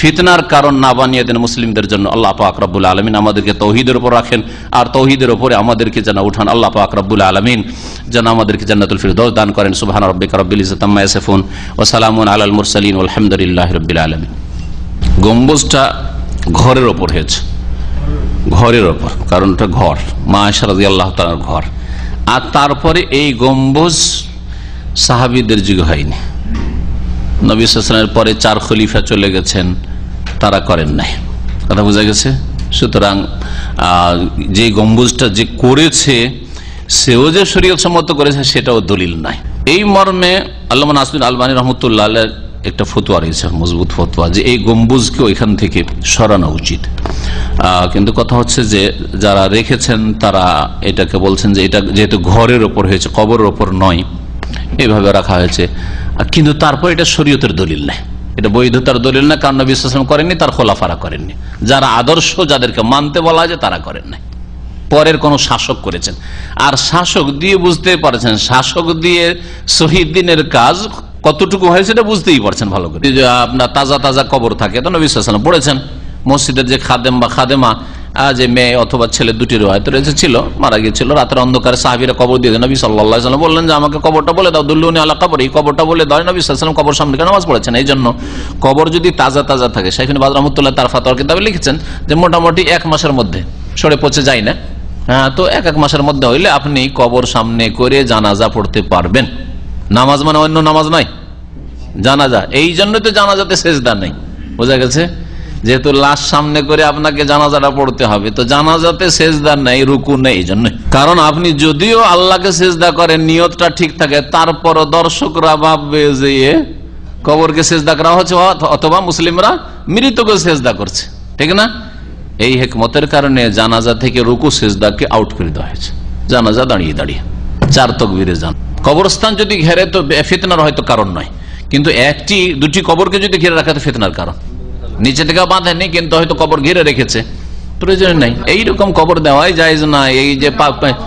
ফিতনার কারণ না বানিয়ে দেন মুসলিমদের জন্য। আল্লাহ পাক রব্বুল আলামিন আমাদেরকে তৌহিদের উপর রাখেন, আর তৌহিদের উপরে আমাদেরকে যেন উঠান। আল্লাহ পাক রব্বুল আলামিন যেন আমাদেরকে জান্নাতুল ফিরদাউস দান করেন। সুবহান রাব্বিকা রাব্বিল ইজ্জাতি আম্মা ইয়াসিফুন ওয়া সালামুন আলাল মুরসালিন ওয়াল হামদুলিল্লাহি রাব্বিল আলামিন। গম্বুজটা ঘরের ওপর হয়েছে, ঘরের ওপর, কারণ এটা ঘর, মা আয়েশা রাদিয়াল্লাহু তাআলার ঘর। আর তারপরে এই গম্বুজ সাহাবীদের যুগে হয়নি, নবী সাল্লাল্লাহু আলাইহি ওয়াসাল্লামের পরে 4 খলিফা চলে গেছেন, তারা করেন নাই, কথা বোঝা গেছে। সুতরাং যে গম্বুজটা যে করেছে সেও যে শরীয়ত সম্মত করেছে সেটাও দলিল নাই। এই মর্মে আল্লামা নাসিরুদ্দিন আলবানী রাহমাতুল্লাহ আলাইহি একটা ফতোয়া রয়েছে, মজবুত ফতোয়া, যে এই গম্বুজকে ওইখান থেকে সরানো উচিত। কিন্তু কথা হচ্ছে যে যারা রেখেছেন তারা এটাকে বলছেন যে এটা যেহেতু ঘরের ওপর হয়েছে, কবরের ওপর নয়, এইভাবে রাখা হয়েছে, কিন্তু তারপর এটা শরীয়তের দলিল নেই। এটা বৈধতার দলিল না, কারণ নবী সাল্লাল্লাহু আলাইহি ওয়াসাল্লাম করেননি, তার খোলাফারা করেননি। যারা আদর্শ, যাদেরকে মানতে বলা হয় তারা করেন নাই, পরের কোন শাসক করেছেন। আর শাসক দিয়ে বুঝতে পারছেন, শাসক দিয়ে শহীদ দিনের কাজ কতটুকু হয় সেটা বুঝতেই পারছেন ভালো করে। আপনার তাজা তাজা কবর থাকে, তো নবী সাল্লাল্লাহু আলাইহি ওয়াসাল্লাম পড়েছেন। মসজিদের যে খাদেম বা খাদেমা, যে মেয়ে অথবা ছেলে, দুটি রওয়ায়াত রয়েছে, ছিল, মারা গিয়েছিল, রাতের অন্ধকারে সাহাবীরা কবর দিয়ে দেন। নবী সাল্লাল্লাহু আলাইহি ওয়াসাল্লাম বললেন যে আমাকে কবরটা বলে দাও, দুল্লুনি আলা কবর, এই কবরটা বলে দাও। নবী সাল্লাল্লাহু আলাইহি ওয়াসাল্লাম কবর সামনে নামাজ পড়েছেন। এই জন্য কবর যদি তাজা তাজা থাকে, শাইখ ইবনে বাজ রাহমাতুল্লাহ তার ফাতোয়ার কিতাবে লিখেছেন যে মোটামুটি 1 মাসের মধ্যে সরে পচে যায় না, হ্যাঁ, তো 1 মাসের মধ্যে হইলে আপনি কবর সামনে করে জানাজা পড়তে পারবেন। নামাজ মানে অন্য নামাজ নয়, জানাজা। এই জন্য তো জানাজাতে সেজদা নেই, বোঝা গেছে? যেহেতু লাশ সামনে করে আপনাকে জানাজাটা পড়তে হবে, তো জানাজাতে সেজদা নেই, রুকু নেই, এই জন্য। কারণ আপনি যদিও আল্লাহকে সেজদা করেন, নিয়তটা ঠিক থাকে, তারপরও দর্শকরা ভাববে যে কবরকে সেজদা করা হচ্ছে, অথবা মুসলিমরা মৃতকে সেজদা করছে, ঠিক না? এই হিকমতের কারণে জানাজা থেকে রুকু সেজদাকে আউট করে দেওয়া হয়েছে। জানাজা দাঁড়িয়ে দাঁড়িয়ে 4 তাকবীরে যান। কবরস্থান যদি ঘেরে তো ফিতনার হয়তো কারণ নয়, কিন্তু 1-2টি কবরকে যদি ঘিরে রাখা তো ফিতনার কারণ। নিচে থেকে বাঁধেনি, কিন্তু হয়তো কবর ঘিরে রেখেছে, প্রয়োজন নাই। এইরকম কবর দেওয়াই জায়েজ না। এই যে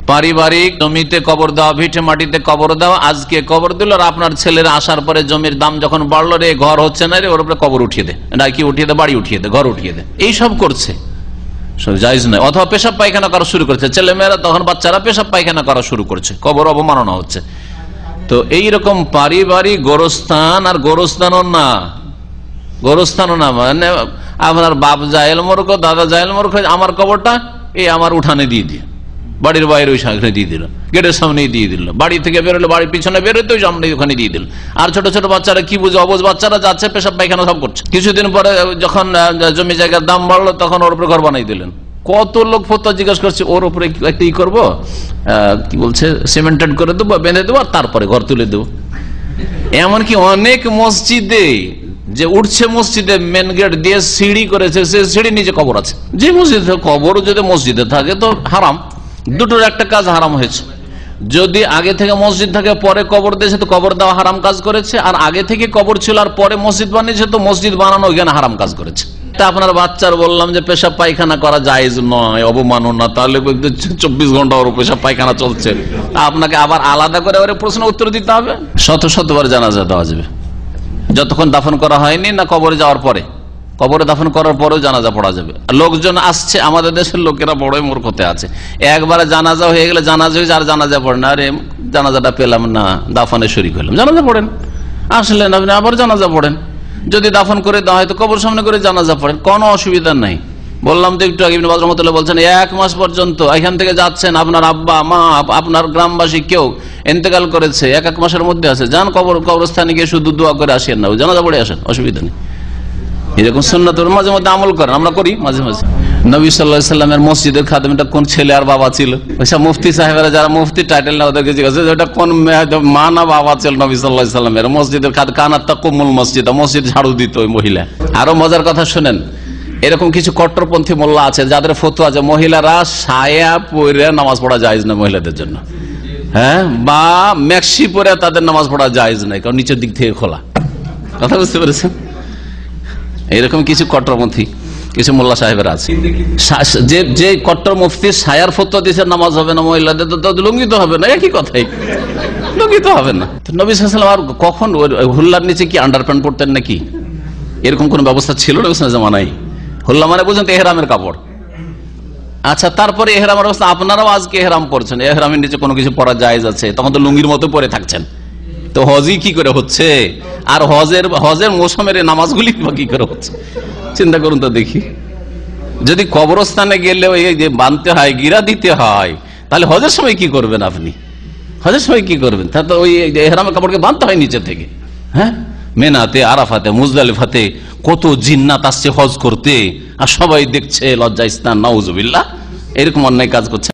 পারিবারিক জমিতে কবর দেওয়া, ভিটে মাটিতে কবর দেওয়া, আজকে কবর দিল আর আপনার ছেলেরা আসার পরে জমির দাম যখন বাড়লো, রে ঘর হচ্ছে না রে, ওর উপরে কবর উঠিয়ে দে, নাকি উঠিয়ে দে, বাড়ি উঠিয়ে দে, ঘর উঠিয়ে দে, এইসব করছে, জায়েজ নয়। অথবা পেশাব পায়খানা করা শুরু করছে ছেলেমেয়েরা, তখন বাচ্চারা পেশাব পায়খানা করা শুরু করছে, কবর অবমাননা হচ্ছে। তো এইরকম পারিবারিক গোরস্থান, আর গোরস্থানও না, মানে আপনার বাপ জাহেল মূর্খ, দাদা জাহেল মূর্খ, আমার কবরটা এই আমার উঠানে দিয়ে দিয়ে, বাড়ির বাইরে ওই সামনে দিয়ে দিল, গেটের সামনেই দিয়ে দিল, বাড়ি থেকে বেরোলে বাড়ির পিছনে বেরোতে ওই সামনে ওখানে দিয়ে দিল। আর ছোট ছোট বাচ্চারা কি বুঝে, অবুঝ বাচ্চারা যাচ্ছে, পেশাব পায়খানা সব করছে। কিছুদিন পরে যখন জমি জায়গার দাম বাড়লো, তখন ওর উপরে ঘর বানাই দিলেন। কত লোক ফতোয়া জিজ্ঞাসা করছে, ওর উপরে একটা ই করবো, কি বলছে, সিমেন্টেড করে দেবো, বেঁধে দেবো, আর তারপরে ঘর তুলে দেবো। এমনকি অনেক মসজিদে যে উঠছে, মসজিদে মেন গেট দিয়ে সিঁড়ি করেছে, সে সিঁড়ি নিচে কবর আছে। যে মসজিদে কবর যদি মসজিদে থাকে তো হারাম, দুটোর একটা কাজ হারাম হয়েছে। যদি আগে থেকে মসজিদ থাকে, পরে কবর দিয়েছে, তো কবর দেওয়া হারাম কাজ করেছে। আর আগে থেকে কবর ছিল আর পরে মসজিদ বানিয়েছে, তো মসজিদ বানানো ওইখানে হারাম কাজ করেছে। তা আপনার বাচ্চার বললাম যে পেশাব পায়খানা করা জায়েজ নয়, অবমাননা, তাহলে 24 ঘন্টা ওর পেশাব পায়খানা চলছে, আপনাকে আবার আলাদা করে ওর প্রশ্ন উত্তর দিতে হবে। শতবার জানাজা দেওয়া যাবে, যতক্ষণ দাফন করা হয়নি না কবরে যাওয়ার পরে। কবরে দাফন করার পরেও জানাজা পড়া যাবে। লোকজন আসছে, আমাদের দেশের লোকেরা বড়ই মূর্খতে আছে, একবারে জানাজা হয়ে গেলে জানাজা হয়েছে আর জানাজা পড়েন, আরে জানাজাটা পেলাম না, দাফনে শরীক হলাম, জানাজা পড়েন। আসলেন আপনি, আবার জানাজা পড়েন। যদি দাফন করে দেওয়া হয় তো কবর সামনে করে জানাজা পড়েন, কোনো অসুবিধা নাই। বললাম তো একটু আগে, ইবনে বাজ রাহমাতুল্লাহ বলছেন 1 মাস পর্যন্ত এখান থেকে যাচ্ছেন, আপনার আব্বা মা, আপনার গ্রামবাসী কেউ ইন্তেকাল করেছে, 1 মাসের মধ্যে আছে, যান কবরস্থানে গিয়ে শুধু দোয়া করে আসেন না, জানাজা পড়ে আসেন, অসুবিধা নেই। এরকম সুন্নাত মাঝে মধ্যে আমল করেন, আমরা করি মাঝে মাঝে। নবী সাল্লাল্লাহু আলাইহি সাল্লামের মসজিদের খাদেমটা কোন ছেলে আর বাবা ছিল? ওইসব মুফতি সাহেবেরা, যারা মুফতি টাইটেল না, ওদেরকে জিজ্ঞাসা, ওটা কোন মা না বাবা ছিল নবী সাল্লাল্লাহু আলাইহি সাল্লামের মসজিদের কানাত তাকুমুল মসজিদ, মসজিদ ঝাড়ু দিত ওই মহিলা। আরো মজার কথা শুনেন, এরকম কিছু কট্টরপন্থী মোল্লা আছে যাদের ফতোয়া আছে মহিলারা সায়া পরে নামাজ পড়া জায়েজ না মহিলাদের জন্য, হ্যাঁ, বা ম্যাক্সি পরে তাদের নামাজ পড়া জায়েজ নাই, কারণ নিচের দিক থেকে খোলা। কথা বুঝতে পেরেছেন? এরকম কিছু কট্টরপন্থী কিছু মোল্লা সাহেবের আছে, যে কট্টর মুফতি সায়ার ফতোয়া দিয়েছে নামাজ হবে না মহিলাদের, তো লঙ্ঘিত হবে না, একই কথাই, লঙ্ঘিত হবে না। নবী সাল্লাল্লাহু আলাইহি ওয়াসাল্লাম আর কখন হুল্লার নিচে কি আন্ডারপ্যান্ট পরতেন নাকি? এরকম কোন ব্যবস্থা ছিল নবী সাল্লাল্লাহু আলাইহি জামানায়? হুল্লা মানে বুঝেন তো এহরামের কাপড়। আচ্ছা, তারপরে এহরামের অবস্থা, আপনারাও আজকে এহরাম পরছেন, এহরামের নিচে কোনো কিছু পরা জায়েজ আছে, তখন তো লুঙ্গির মতো পরে থাকছেন, তো হজই কি করে হচ্ছে? আর হজের মৌসুমের নামাজগুলি কি করে হচ্ছে? চিন্তা করুন তো দেখি। যদি কবরস্থানে গেলে এই যে বাঁধতে হয়, গিরা দিতে হয়, তাহলে হজের সময় কি করবেন আপনি? হজের সময় কি করবেন? তাহলে তো ওই ইহরামের কাপড়কে বাঁধতে হয় নিচে থেকে। হ্যাঁ, মেনাতে, আরাফাতে, মুজদালিফাতে কত জিন্নাত আসছে হজ করতে, আর সবাই দেখছে, লজ্জা স্থান, নাউজুবিল্লাহ, এরকম অন্যায় কাজ করছে।